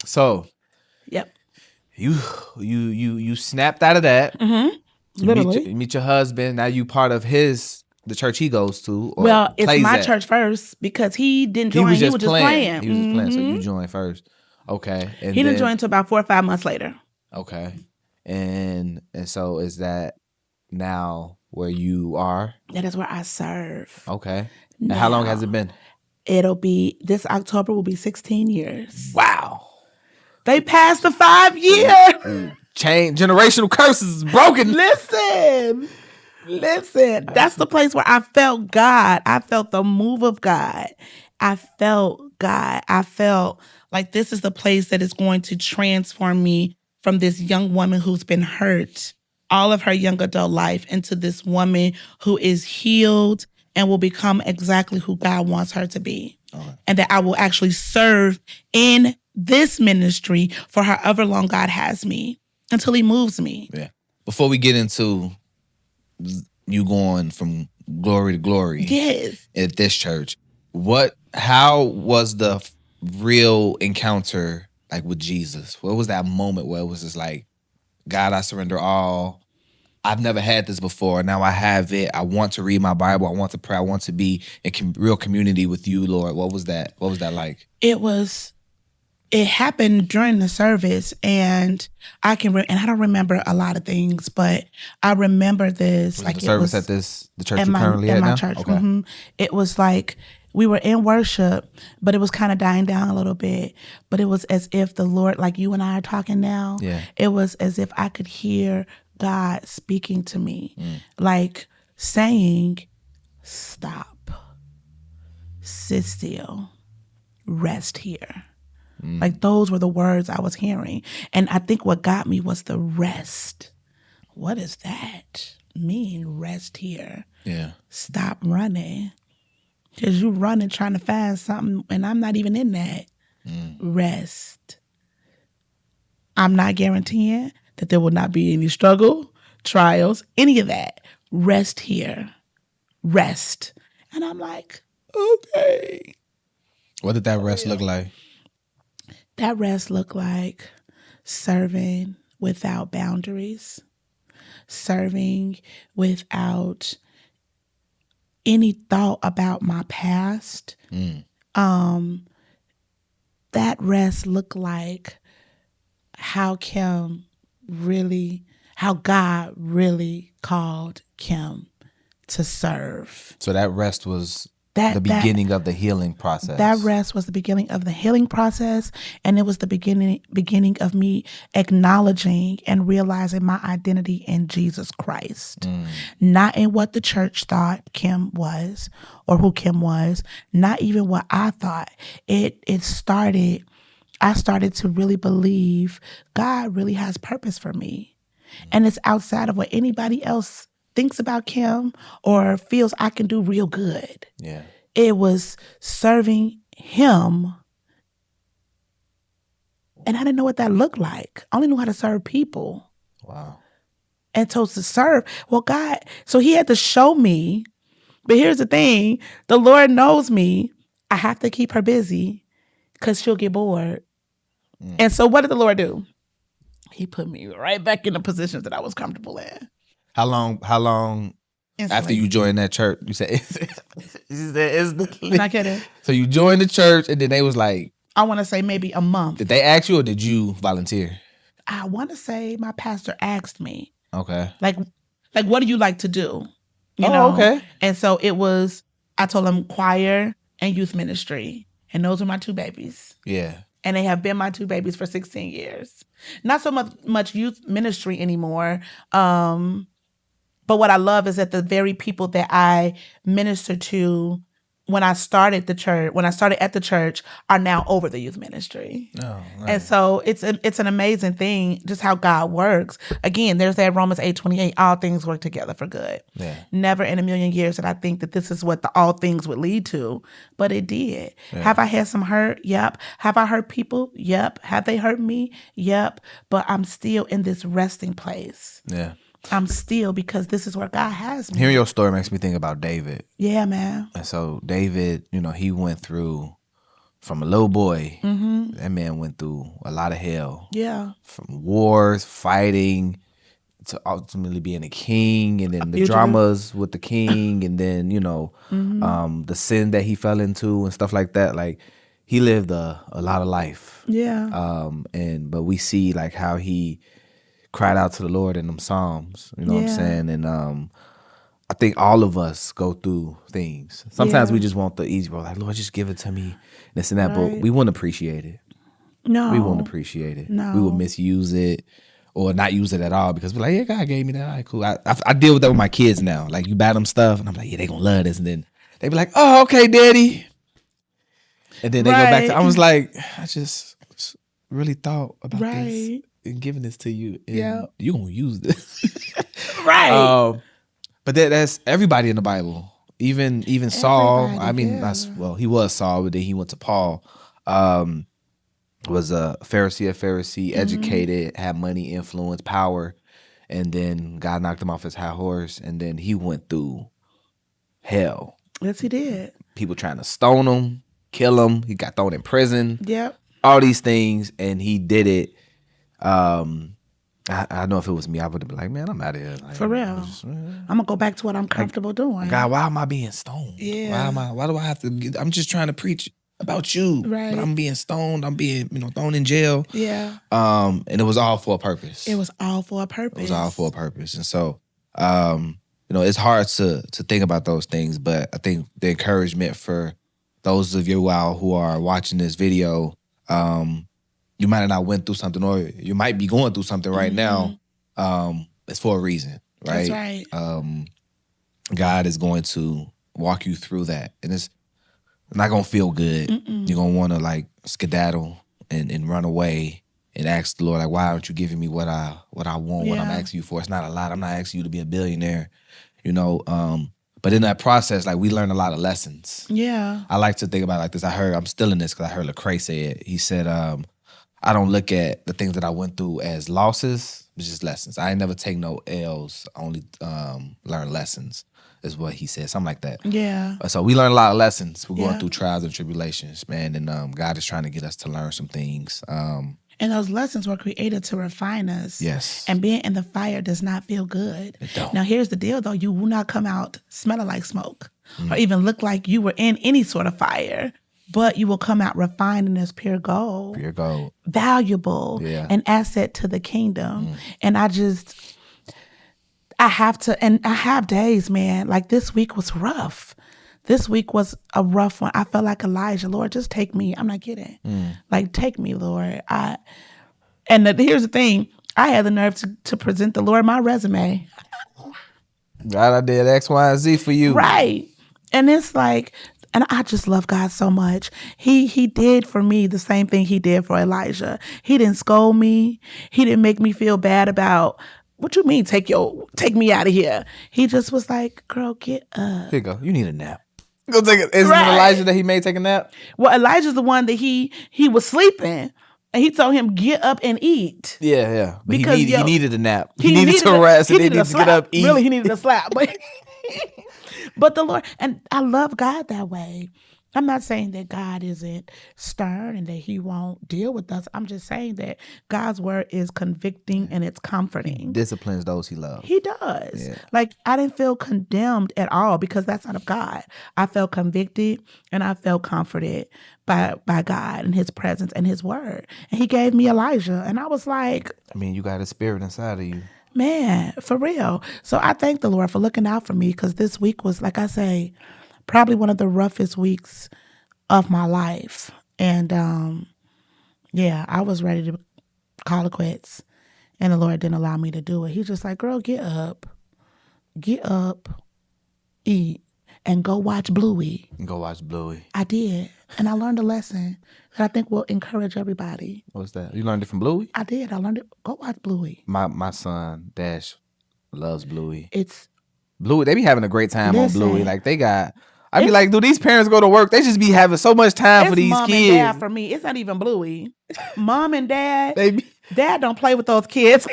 So Yep. you snapped out of that. Mm-hmm. Literally. You meet your husband. Now you part of the church he goes to. Or Well, it's plays my at. church first because he didn't join. He was just playing. He was just playing. So Mhm. you joined first. Okay. And He didn't join until about 4 or 5 months later. Okay. And so is that now where you are? That is where I serve. Okay. And how long has it been? It'll be, this October will be 16 years. Wow. They passed the 5 year. Generational curses is broken. Listen. That's the place where I felt God. I felt the move of God. I felt God. I felt like this is the place that is going to transform me from this young woman who's been hurt all of her young adult life into this woman who is healed and will become exactly who God wants her to be. Okay. And that I will actually serve in this ministry for however long God has me until he moves me. Yeah. Before we get into you going from glory to glory yes. at this church, how was the real encounter like with Jesus? What was that moment where it was just like, God, I surrender all. I've never had this before. Now I have it. I want to read my Bible. I want to pray. I want to be in real community with you, Lord. What was that? What was that like? It happened during the service, and I don't remember a lot of things, but I remember this. Was like the service at the church you currently at my now? church. Okay. Mm-hmm. It was like we were in worship, but it was kind of dying down a little bit. But it was as if the Lord, like you and I are talking now, it was as if I could hear God speaking to me, like saying, stop, sit still, rest here. Like those were the words I was hearing. And I think what got me was the rest. What does that mean, rest here? Yeah. Stop running. Because you running trying to find something and I'm not even in that. Rest. I'm not guaranteeing that there will not be any struggle, trials, any of that. Rest here. Rest. And I'm like, okay. What did that rest look like? That rest looked like serving without boundaries, serving without any thought about my past. That rest looked like how God really called Kim to serve. So that rest was the beginning of the healing process. That rest was the beginning of the healing process, and it was the beginning of me acknowledging and realizing my identity in Jesus Christ. Not in what the church thought Kim was or who Kim was, not even what I thought. I started to really believe God really has purpose for me. And it's outside of what anybody else thinks about Kim or feels I can do real good. Yeah. It was serving him. And I didn't know what that looked like. I only knew how to serve people. Wow. And so to serve, well, God, so he had to show me. But here's the thing, the Lord knows me. I have to keep her busy because she'll get bored. And so what did the Lord do? He put me right back in the positions that I was comfortable in. How long Instantly. after you joined that church, you said instantly? Not kidding. So you joined the church and then they was like, I want to say maybe a month. did they ask you or did you volunteer? I want to say my pastor asked me, Okay. like, what do you like to do? You Oh, know? okay. And so it was, I told him choir and youth ministry. And those are my two babies. Yeah. And they have been my two babies for 16 years. Not so much youth ministry anymore. But what I love is that the very people that I minister to when I started at the church are now over the youth ministry. Oh, right. And so it's an amazing thing just how God works. Again, there's that Romans 8:28, all things work together for good. Yeah. Never in a million years did I think that this is what the all things would lead to, but it did. Yeah. Have I had some hurt? Yep. Have I hurt people? Yep. Have they hurt me? Yep. But I'm still in this resting place. Yeah. I'm still, because this is where God has me. Hearing your story makes me think about David. Yeah, man. And so David, he went through, from a little boy, that man went through a lot of hell. Yeah. From wars, fighting, to ultimately being a king, and then the dramas with the king, and then, the sin that he fell into and stuff like that. Like, he lived a lot of life. Yeah. But we see like how he cried out to the Lord in them Psalms, you know what I'm saying? And I think all of us go through things. Sometimes we just want the easy road, like, Lord, just give it to me, this and that. Right. But we wouldn't appreciate it. No. We wouldn't appreciate it. No. We would misuse it or not use it at all because we're like, yeah, God gave me that. All right, cool. I deal with that with my kids now. Like, you buy them stuff, and I'm like, yeah, they gonna love this. And then they be like, oh, okay, daddy. And then they go back to, I was like, I just really thought about this and giving this to you, and you gonna use this. Right. But that's everybody in the Bible. Even Saul. Everybody, I mean, he was Saul, but then he went to Paul. Was a Pharisee, educated, had money, influence, power, and then God knocked him off his high horse, and then he went through hell. Yes, he did. People trying to stone him, kill him. He got thrown in prison. Yep. All these things, and he did it. I know if it was me, I would have been like, man, I'm out of here. Like, For real. I'm gonna go back to what I'm comfortable doing. God, why am I being stoned? Yeah. Why do I have to I'm just trying to preach about you. Right. But I'm being stoned. I'm being, thrown in jail. Yeah. And it was all for a purpose. It was all for a purpose. It was all for a purpose. And so, it's hard to think about those things, but I think the encouragement for those of you all who are watching this video, you might have not went through something, or you might be going through something right now. It's for a reason, right? That's right. God is going to walk you through that, and it's not gonna feel good. You're gonna want to like skedaddle and run away and ask the Lord, like, why aren't you giving me what I want, what I'm asking you for? It's not a lot. I'm not asking you to be a billionaire, But in that process, like, we learn a lot of lessons. Yeah. I like to think about it like this. I'm still in this because I heard Lecrae say it. He said, I don't look at the things that I went through as losses, it's just lessons. I ain't never take no L's, only learn lessons, is what he said, something like that. Yeah. So we learn a lot of lessons. We're going through trials and tribulations, man, and God is trying to get us to learn some things. And those lessons were created to refine us. Yes. And being in the fire does not feel good. It don't. Now, here's the deal, though. You will not come out smelling like smoke or even look like you were in any sort of fire, but you will come out refined as pure gold. Pure gold. Valuable. Yeah. An asset to the kingdom. And I have days, man, like this week was rough. This week was a rough one. I felt like Elijah. Lord, just take me. I'm not kidding. Like, take me, Lord. Here's the thing. I had the nerve to present the Lord my resume. God, I did X, Y, and Z for you. Right. And it's like, and I just love God so much. He did for me the same thing he did for Elijah. He didn't scold me. He didn't make me feel bad about what you mean take me out of here? He just was like, girl, get up. Here you go. You need a nap. Go take it. Isn't Right. it Elijah that he may take a nap? Well, Elijah's the one that he was sleeping, and he told him get up and eat. Yeah. But Because, he needed a nap. He needed to rest, and he then he needed needs a to get slap. up, eat. Really, he needed a slap. But the Lord, and I love God that way. I'm not saying that God isn't stern and that he won't deal with us. I'm just saying that God's word is convicting and it's comforting. Disciplines those he loves. He does. Yeah. Like, I didn't feel condemned at all because that's not of God. I felt convicted and I felt comforted by God and his presence and his word. And he gave me Elijah. And I was like, I mean, you got a spirit inside of you. man, for real. So I thank the Lord for looking out for me because this week was, like I say, probably one of the roughest weeks of my life. And yeah, I was ready to call it quits. And the Lord didn't allow me to do it. He's just like, girl, get up, eat, and go watch Bluey. Go watch Bluey. I did. And I learned a lesson that I think will encourage everybody. What's that? You learned it from Bluey? I did. I learned it. Go watch Bluey. My son, Dash, loves Bluey. It's Bluey, they be having a great time Listen. on Bluey. Like, I be like, do these parents go to work? They just be having so much time for these mom kids. and dad for me. It's not even Bluey. Mom and dad. They Dad don't play with those kids.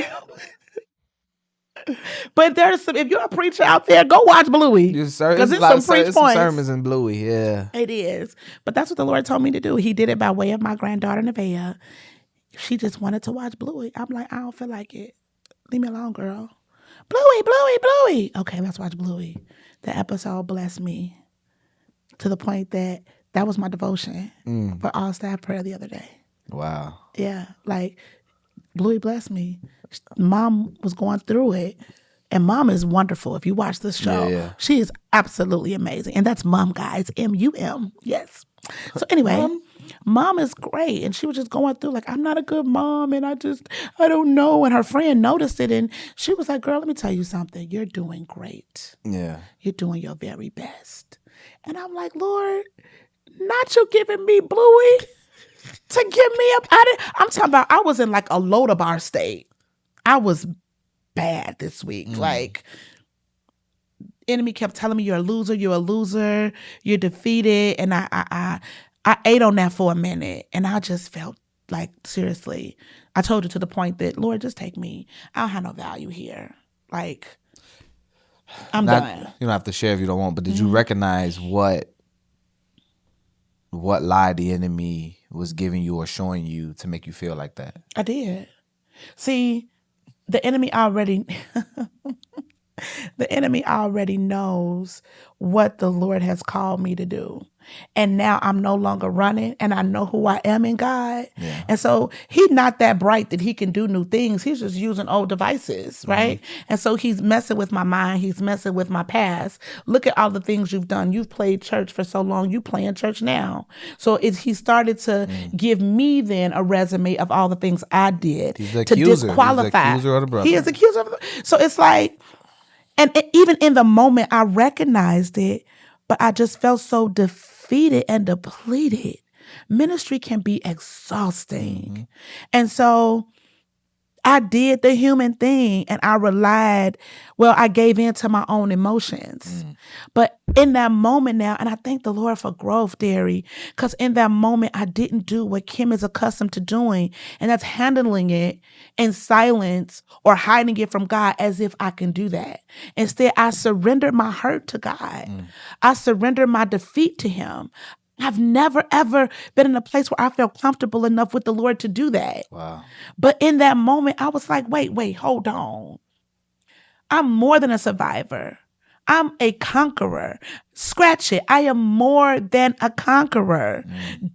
But there's some, if you're a preacher out there, go watch Bluey. Because it's some preach some points. sermons in Bluey, yeah. It is. But that's what the Lord told me to do. He did it by way of my granddaughter, Nevaeh. She just wanted to watch Bluey. I'm like, I don't feel like it. Leave me alone, girl. Bluey. Okay, let's watch Bluey. The episode blessed me to the point that was my devotion for all staff prayer the other day. Wow. Yeah, like Bluey blessed me. Mom was going through it, and Mom is wonderful. If you watch this show, Yeah. she is absolutely amazing. And that's Mom, guys, M-U-M. Yes. So anyway, Mom is great, and she was just going through like, I'm not a good mom, and I don't know. And her friend noticed it, and she was like, girl, let me tell you something. You're doing great. Yeah. You're doing your very best. And I'm like, Lord, not you giving me Bluey to get me up out of. I'm talking about, I was in like a Lodabar state. I was bad this week. Like, enemy kept telling me you're a loser, you're defeated. And I ate on that for a minute, and I just felt like, seriously, I told her to the point that, Lord, just take me. I don't have no value here. Like, I'm done. You don't have to share if you don't want, but did you recognize what lie the enemy was giving you or showing you to make you feel like that? I did. See, the enemy already knows what the Lord has called me to do. And now I'm no longer running, and I know who I am in God. Yeah. And so he's not that bright that he can do new things. He's just using old devices, right? And so he's messing with my mind. He's messing with my past. Look at all the things you've done. You've played church for so long. You play in church now. So he started to give me then a resume of all the things I did to disqualify. He's the accuser of the brother. He is accuser of the. So it's like, and even in the moment, I recognized it, but I just felt so defeated and depleted. Ministry can be exhausting. And so I did the human thing, and I gave in to my own emotions. But in that moment now, and I thank the Lord for growth, Derry, because in that moment, I didn't do what Kim is accustomed to doing, and that's handling it in silence or hiding it from God as if I can do that. Instead, I surrendered my hurt to God. I surrendered my defeat to him. I've never, ever been in a place where I felt comfortable enough with the Lord to do that. Wow. But in that moment, I was like, wait, hold on. I'm more than a survivor. I'm a conqueror. Scratch it. I am more than a conqueror.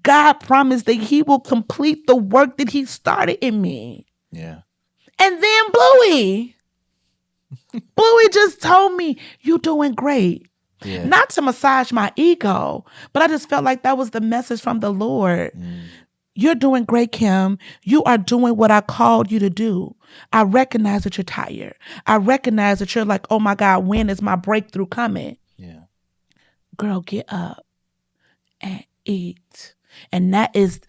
God promised that he will complete the work that he started in me. Yeah. And then Bluey just told me, you're doing great. Yeah. Not to massage my ego, but I just felt like that was the message from the Lord. You're doing great, Kim. You are doing what I called you to do. I recognize that you're tired. I recognize that you're like, oh my God, when is my breakthrough coming? Yeah. Girl, get up and eat. And that is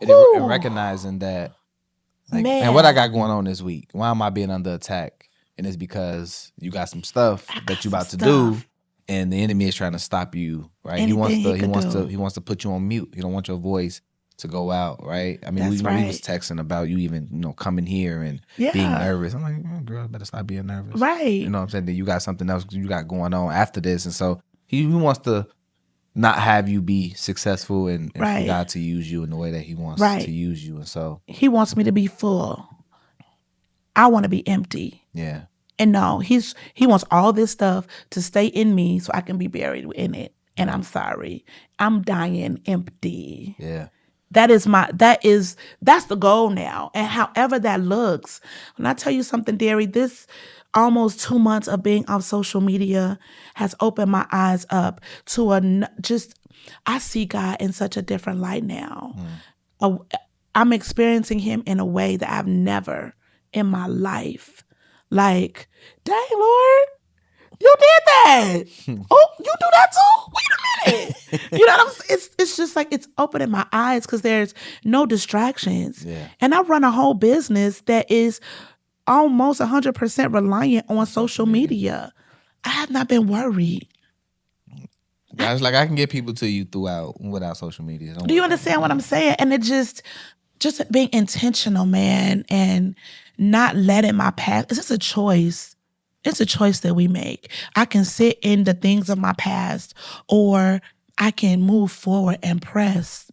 And recognizing that Like, Man. what I got going on this week? Why am I being under attack? And it's because you got some stuff that you about to do, and the enemy is trying to stop you, right? He wants to put you on mute. He don't want your voice to go out, right? I mean, we was texting about you even, coming here and being nervous. I'm like, girl, better stop being nervous. Right. You know what I'm saying? Then you got something else you got going on after this. And so he wants to not have you be successful and for God to use you in the way that he wants to use you. And so he wants me to be full. I want to be empty. Yeah. And no, he wants all this stuff to stay in me so I can be buried in it. And I'm sorry. I'm dying empty. Yeah. That's the goal now. And however that looks, when I tell you something, Derry, this almost 2 months of being off social media has opened my eyes up to I see God in such a different light now. I'm experiencing him in a way that I've never in my life. Like, dang, Lord, you did that. Oh, you do that too? Wait a minute. You know what I'm saying? It's just like it's opening my eyes because there's no distractions. Yeah. And I run a whole business that is almost 100% reliant on social media. I have not been worried. It's like I can get people to you without social media. Do you understand what I'm saying? And it just being intentional, man, and not letting my past. It's just a choice. It's a choice that we make. I can sit in the things of my past, or I can move forward and press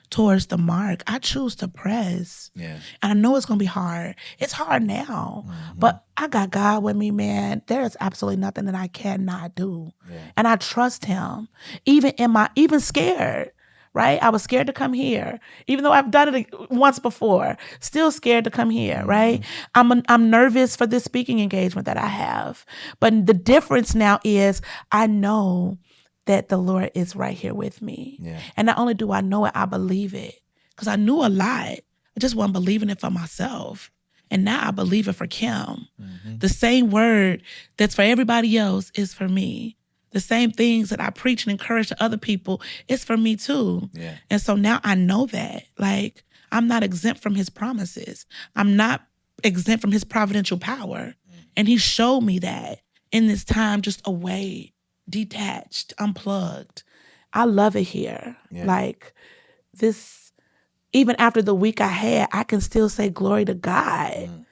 towards the mark. I choose to press. Yeah. And I know it's going to be hard. It's hard now, but I got God with me, man. There is absolutely nothing that I cannot do. Yeah. And I trust him, even scared. Right? I was scared to come here, even though I've done it once before. Still scared to come here, right? I'm nervous for this speaking engagement that I have. But the difference now is I know that the Lord is right here with me. Yeah. And not only do I know it, I believe it. Because I knew a lot. I just wasn't believing it for myself. And now I believe it for Kim. The same word that's for everybody else is for me. The same things that I preach and encourage to other people, it's for me too. Yeah. And so now I know that. Like, I'm not exempt from his promises. I'm not exempt from his providential power. And he showed me that in this time, just away, detached, unplugged. I love it here. Yeah. Like, this, even after the week I had, I can still say glory to God.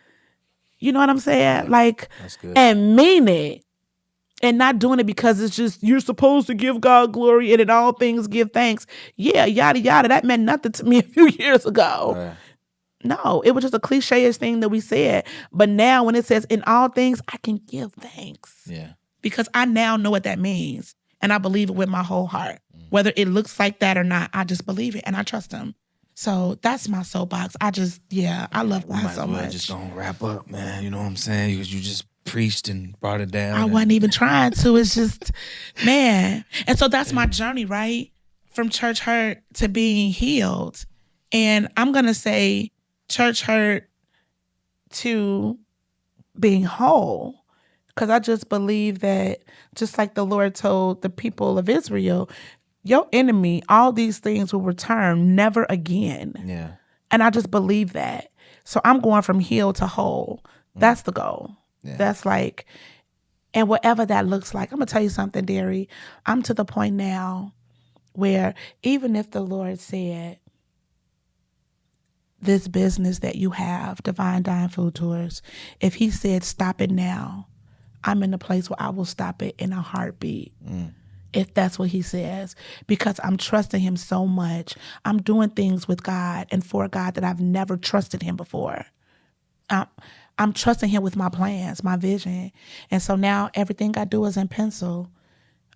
You know what I'm saying? Yeah. Like, That's good. And mean it. And not doing it because it's just, you're supposed to give God glory and in all things give thanks. Yeah, yada, yada. That meant nothing to me a few years ago. Right. No, it was just a cliche-ish thing that we said. But now when it says in all things, I can give thanks. Yeah. Because I now know what that means. And I believe it with my whole heart. Whether it looks like that or not, I just believe it and I trust him. So that's my soapbox. I love God so much. Just gonna wrap up, man. You know what I'm saying? Because you just preached and brought it down. I wasn't even trying to. It's just, man. And so that's my journey, right? From church hurt to being healed. And I'm going to say church hurt to being whole. Because I just believe that, just like the Lord told the people of Israel, your enemy, all these things will return never again. Yeah. And I just believe that. So I'm going from healed to whole. That's the goal. Yeah. That's like, and whatever that looks like, I'm going to tell you something, Derry. I'm to the point now where even if the Lord said, this business that you have, Divine Dine Food Tours, if he said, stop it now, I'm in a place where I will stop it in a heartbeat. If that's what he says, because I'm trusting him so much. I'm doing things with God and for God that I've never trusted him before. I'm trusting him with my plans, my vision. And so now everything I do is in pencil.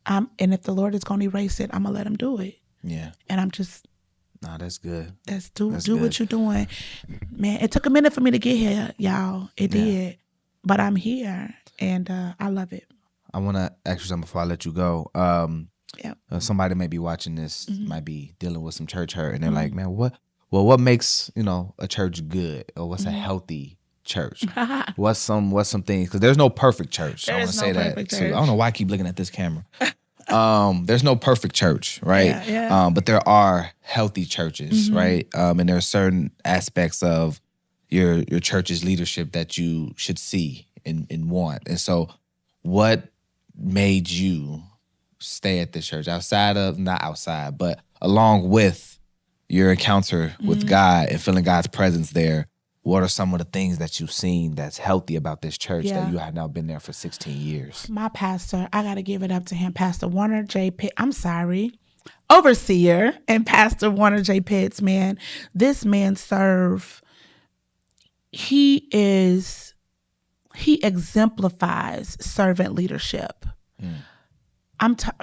And if the Lord is going to erase it, I'm going to let him do it. Yeah. And I'm just... No, that's good. Do what you're doing. Man, it took a minute for me to get here, y'all. It did. But I'm here, and I love it. I want to ask you something before I let you go. Somebody may be watching this, might be dealing with some church hurt, and they're like, man, what makes, a church good, or what's a healthy church? What's some things? Because there's no perfect church. I want to say that too. I don't know why I keep looking at this camera. There's no perfect church, right? Yeah. But there are healthy churches, right? And there are certain aspects of your church's leadership that you should see and want. And so what made you stay at this church not outside, but along with your encounter with God and feeling God's presence there? What are some of the things that you've seen that's healthy about this church that you have now been there for 16 years? My pastor, I got to give it up to him, Pastor Warner J. Pitt. Overseer and Pastor Warner J. Pitts, man. This man he exemplifies servant leadership.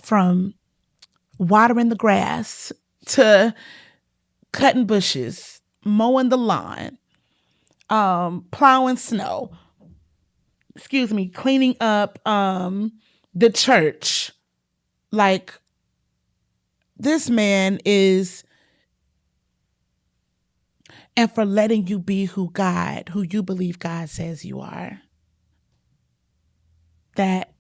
From watering the grass to cutting bushes, mowing the lawn, plowing snow, cleaning up the church. Like, this man is, and for letting you be who you believe God says you are. That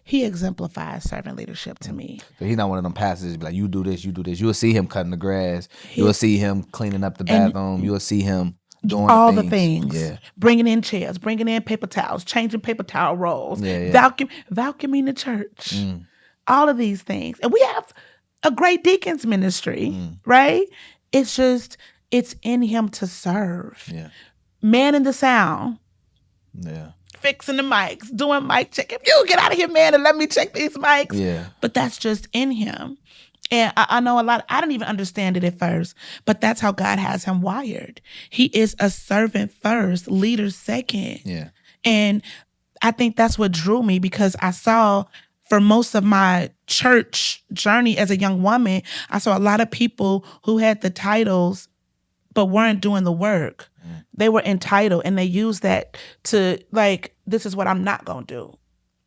he exemplifies servant leadership to me. So he's not one of them pastors like, you do this, you do this. You'll see him cutting the grass. You'll see him cleaning up the bathroom. You'll see him doing all the the things. Yeah. Bringing in chairs, bringing in paper towels, changing paper towel rolls, vacuuming the church. All of these things. And we have a great deacons ministry, right? It's just, it's in him to serve. Yeah. Man in the sound. Yeah. Fixing the mics, doing mic check. If you get out of here, man, and let me check these mics. Yeah. But that's just in him. And I know a lot, I didn't even understand it at first, but that's how God has him wired. He is a servant first, leader second. Yeah. And I think that's what drew me, because I saw, for most of my church journey as a young woman, I saw a lot of people who had the titles but weren't doing the work. They were entitled, and they used that to, like, this is what I'm not going to do,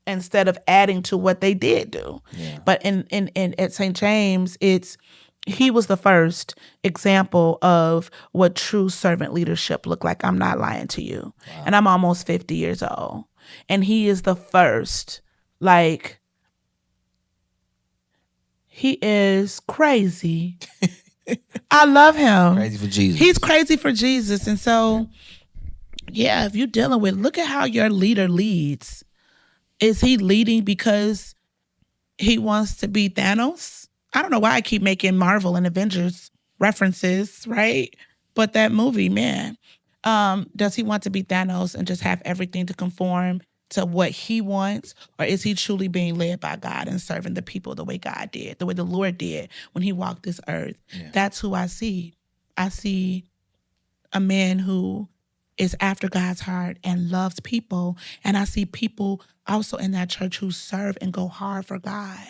instead of adding to what they did do. Yeah. But in at St. James, he was the first example of what true servant leadership looked like. I'm not lying to you. Wow. And I'm almost 50 years old. And he is the first, like, he is crazy. I love him. Crazy for Jesus. He's crazy for Jesus. And so, yeah, if you're dealing with, look at how your leader leads. Is he leading because he wants to be Thanos? I don't know why I keep making Marvel and Avengers references, right? But that movie, man, does he want to be Thanos and just have everything to conform to what he wants? Or is he truly being led by God and serving the people the way God did, the way the Lord did when he walked this earth? Yeah. That's who I see. I see a man who is after God's heart and loves people. And I see people also in that church who serve and go hard for God.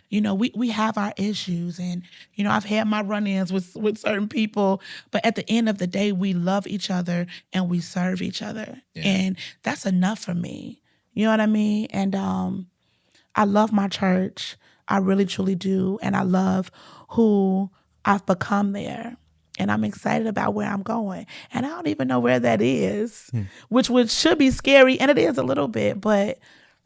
You know, we have our issues, and, you know, I've had my run-ins with certain people, but at the end of the day, we love each other and we serve each other. Yeah. And that's enough for me. You know what I mean? And I love my church. I really, truly do. And I love who I've become there. And I'm excited about where I'm going. And I don't even know where that is, which should be scary. And it is a little bit, but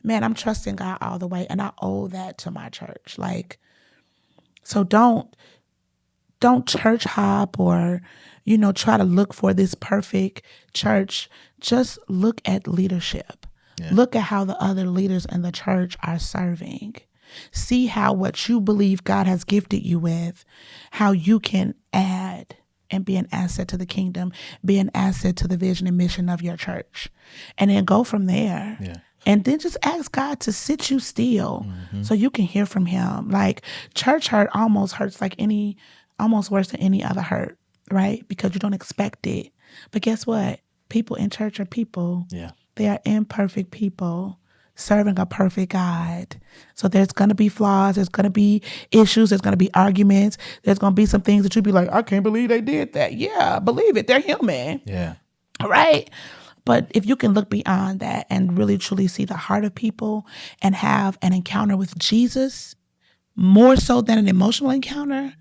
man, I'm trusting God all the way. And I owe that to my church. Like, so don't church hop or, you know, try to look for this perfect church. Just look at leadership. Yeah. Look at how the other leaders in the church are serving. See how what you believe God has gifted you with, how you can add and be an asset to the kingdom, be an asset to the vision and mission of your church. And then go from there. Yeah. And then just ask God to sit you still so you can hear from him. Like, church hurt almost hurts like almost worse than any other hurt, right? Because you don't expect it. But guess what? People in church are people. Yeah. They are imperfect people serving a perfect God. So there's going to be flaws. There's going to be issues. There's going to be arguments. There's going to be some things that you'll be like, I can't believe they did that. Yeah, believe it. They're human. Yeah. Right? But if you can look beyond that and really truly see the heart of people and have an encounter with Jesus, more so than an emotional encounter,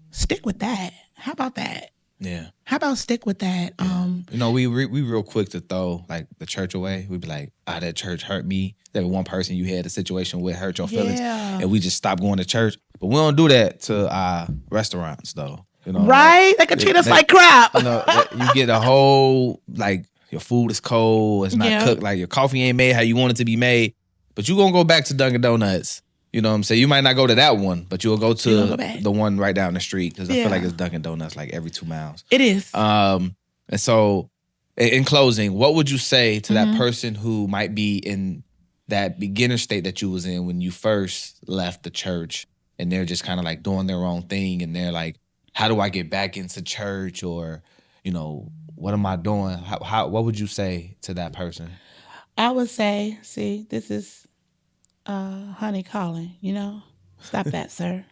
stick with that. How about that? Yeah. How about stick with that? Yeah. You know, we real quick to throw like the church away. We'd be like, that church hurt me. That one person you had a situation with hurt your feelings. Yeah. And we just stopped going to church. But we don't do that to our restaurants though. You know, Right? They can treat us like crap. You know, you get a whole, like, your food is cold, it's not cooked, like your coffee ain't made how you want it to be made. But you gonna go back to Dunkin' Donuts. You know what I'm saying? You might not go to that one, but you'll go to the one right down the street because I feel like it's Dunkin' Donuts like every 2 miles. It is. And so, in closing, what would you say to that person who might be in that beginner state that you was in when you first left the church, and they're just kind of like doing their own thing, and they're like, "How do I get back into church?" Or, you know, what am I doing? What would you say to that person? I would say, see, this is honey calling, you know? Stop that, sir.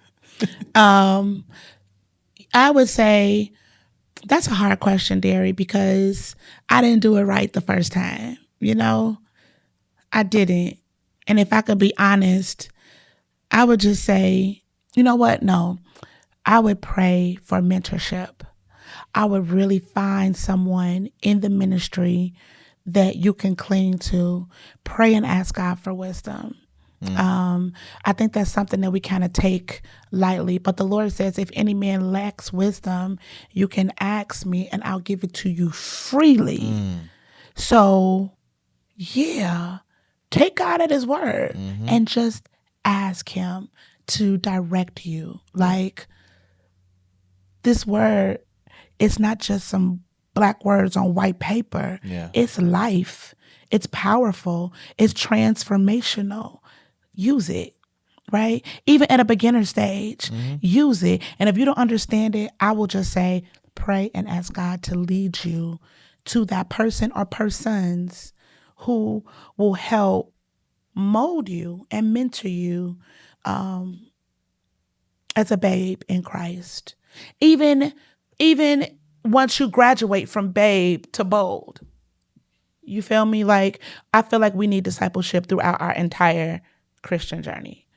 I would say that's a hard question, Derry, because I didn't do it right the first time, you know? I didn't. And if I could be honest, I would just say, you know what? No, I would pray for mentorship. I would really find someone in the ministry that you can cling to. Pray and ask God for wisdom. I think that's something that we kind of take lightly. But the Lord says, if any man lacks wisdom, you can ask me and I'll give it to you freely. So, yeah, take God at his word and just ask him to direct you. Like, this word, it's not just some black words on white paper. Yeah. It's life. It's powerful. It's transformational. Use it, right? Even at a beginner stage, use it. And if you don't understand it, I will just say, pray and ask God to lead you to that person or persons who will help mold you and mentor you as a babe in Christ. Even once you graduate from babe to bold. You feel me? Like, I feel like we need discipleship throughout our entire Christian journey.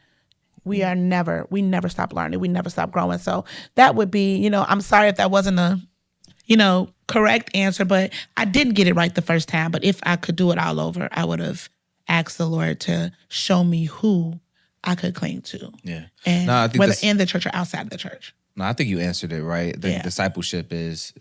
We never stop learning. We never stop growing. So that would be, you know, I'm sorry if that wasn't a, you know, correct answer, but I didn't get it right the first time. But if I could do it all over, I would have asked the Lord to show me who I could cling to. Yeah. And no, I think whether in the church or outside of the church. No, I think you answered it right. The discipleship is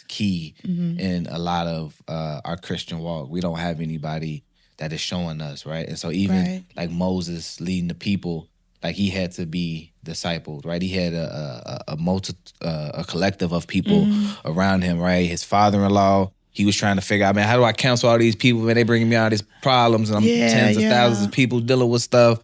key in a lot of our Christian walk. We don't have anybody that is showing us, right? And so even like Moses leading the people, like he had to be discipled, right? He had a collective of people around him, right? His father-in-law, he was trying to figure out, man, how do I counsel all these people when they bringing me all these problems and I'm tens of thousands of people dealing with stuff.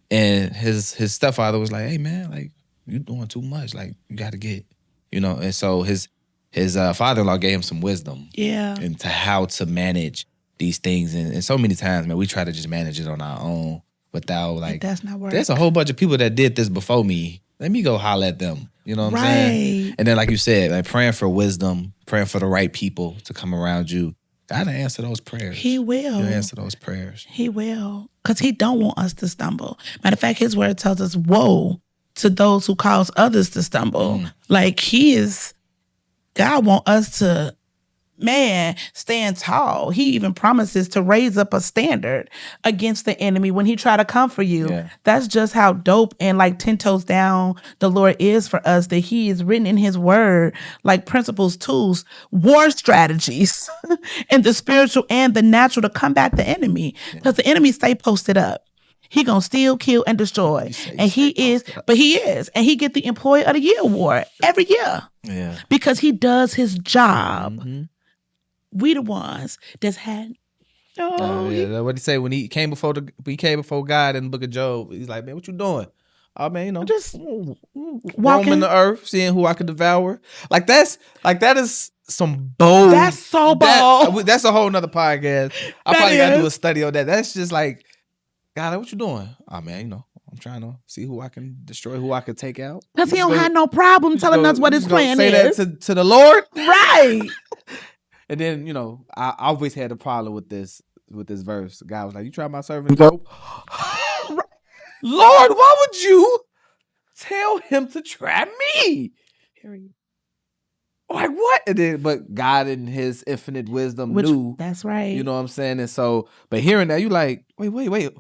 And his stepfather was like, hey man, like, you doing too much. Like, you got to get, you know. And so his father-in-law gave him some wisdom into how to manage these things. And so many times, man, we try to just manage it on our own without, like, that's not work. There's a whole bunch of people that did this before me. Let me go holler at them. You know what I'm saying? And then, like you said, like praying for wisdom, praying for the right people to come around you. God will answer those prayers. He will. He'll answer those prayers. He will. Because he don't want us to stumble. Matter of fact, his word tells us, woe to those who cause others to stumble. Like God want us to, man, stand tall. He even promises to raise up a standard against the enemy when he try to come for you. Yeah. That's just how dope and like 10 toes down the Lord is for us, that he is written in his word, like principles, tools, war strategies in the spiritual and the natural to combat the enemy. Because the enemy stay posted up. He gonna steal, kill, and destroy. And he is. And he get the Employee of the Year award every year. Yeah. Because he does his job. We the ones that's had. What he say when he came before God in the book of Job? He's like, man, what you doing? Oh man, you know, just roaming the earth, seeing who I could devour. That is some bold. That's so bold. That's a whole nother podcast. I probably gotta do a study on that. That's just like, God, what you doing? Oh man, you know, I'm trying to see who I can destroy, who I can take out. Because he don't have no problem telling us what his plan is. Say that to the Lord, right? And then, you know, I always had a problem with this verse. The guy was like, "You try my servant Job." Lord, why would you tell him to try me? Like what? And then, but God in his infinite wisdom knew. That's right. You know what I'm saying? And so, but hearing that, you like, wait.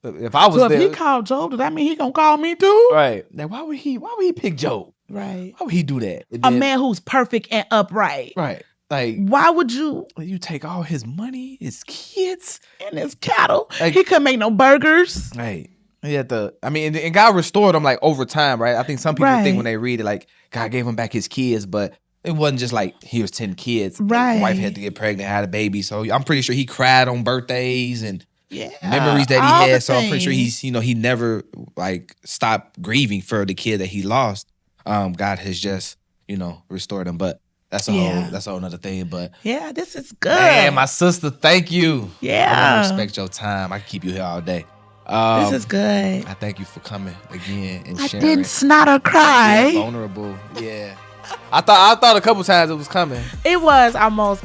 If I was so there, if he called Job, does that mean he gonna call me too? Right. Now why would he pick Job? Right. Why would he do that? And A then- man who's perfect and upright. Right. Like, Why would you you take all his money, his kids, and his cattle? Like- He couldn't make no burgers. right? He had to. I mean, and God restored him like over time, right? I think some people Right. think when they read it, like God gave him back his kids, but it wasn't just like here's 10 kids. Right. His wife had to get pregnant, had a baby, so I'm pretty sure he cried on birthdays and Yeah. memories that all he the had. So I'm pretty sure things. he never like stopped grieving for the kid that he lost. God has just restored him, but that's a whole nother thing. But Yeah, this is good. man, my sister, thank you. Yeah. I want to respect your time. I can keep you here all day. This is good. I thank you for coming again and I sharing. didn't snot or cry. Yeah, vulnerable. Yeah. I thought a couple times it was coming. It was almost,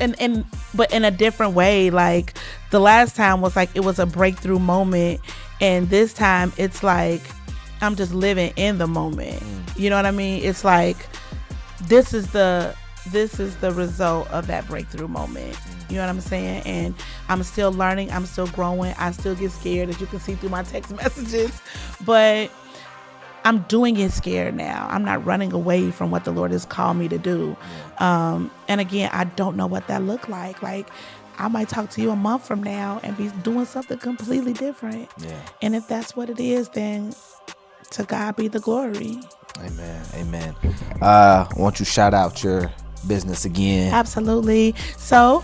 but in a different way. Like the last time was like it was a breakthrough moment, and this time it's like I'm just living in the moment. You know what I mean? It's like this is the result of that breakthrough moment. You know what I'm saying? And I'm still learning. I'm still growing. I still get scared, as you can see through my text messages, but I'm doing it scared now. I'm not running away from what the Lord has called me to do. And again, I don't know what that looked like. Like, I might talk to you a month from now and be doing something completely different. Yeah. And if that's what it is, then to God be the glory. Amen. I want you to shout out your business again. Absolutely. So,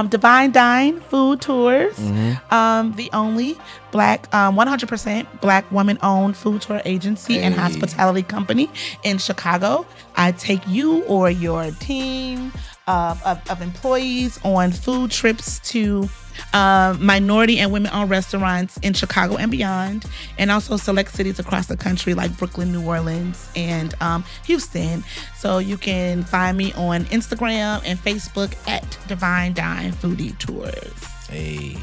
Divine Dine Food Tours, the only Black, 100% Black woman-owned food tour agency and hospitality company in Chicago. I take you or your team of employees on food trips to minority and women-owned restaurants in Chicago and beyond, and also select cities across the country like Brooklyn, New Orleans, and Houston. So you can find me on Instagram and Facebook at Divine Dine Foodie Tours. Hey,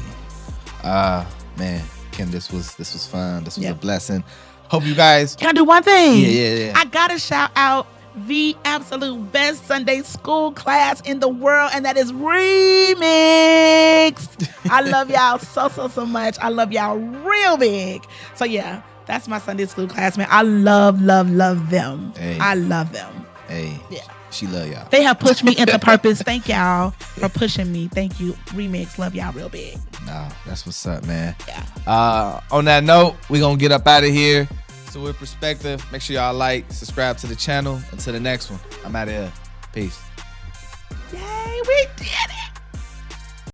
man, Kim, this was fun. This was a Yep. blessing. Hope you guys. Can I do one thing? Yeah. I gotta shout out the absolute best Sunday school class in the world, and that is Remix. I love y'all so much. I love y'all real big. So yeah, that's my Sunday school class, man. I love them. Hey. I love them. Hey, Yeah. she love y'all. They have pushed me into purpose. Thank y'all for pushing me. Thank you, Remix. Love y'all real big. No, that's what's up, man. Yeah. On that note, we gonna get up out of here. So with perspective, make sure y'all like, subscribe to the channel. Until the next one, I'm out of here. Peace. Yay, we did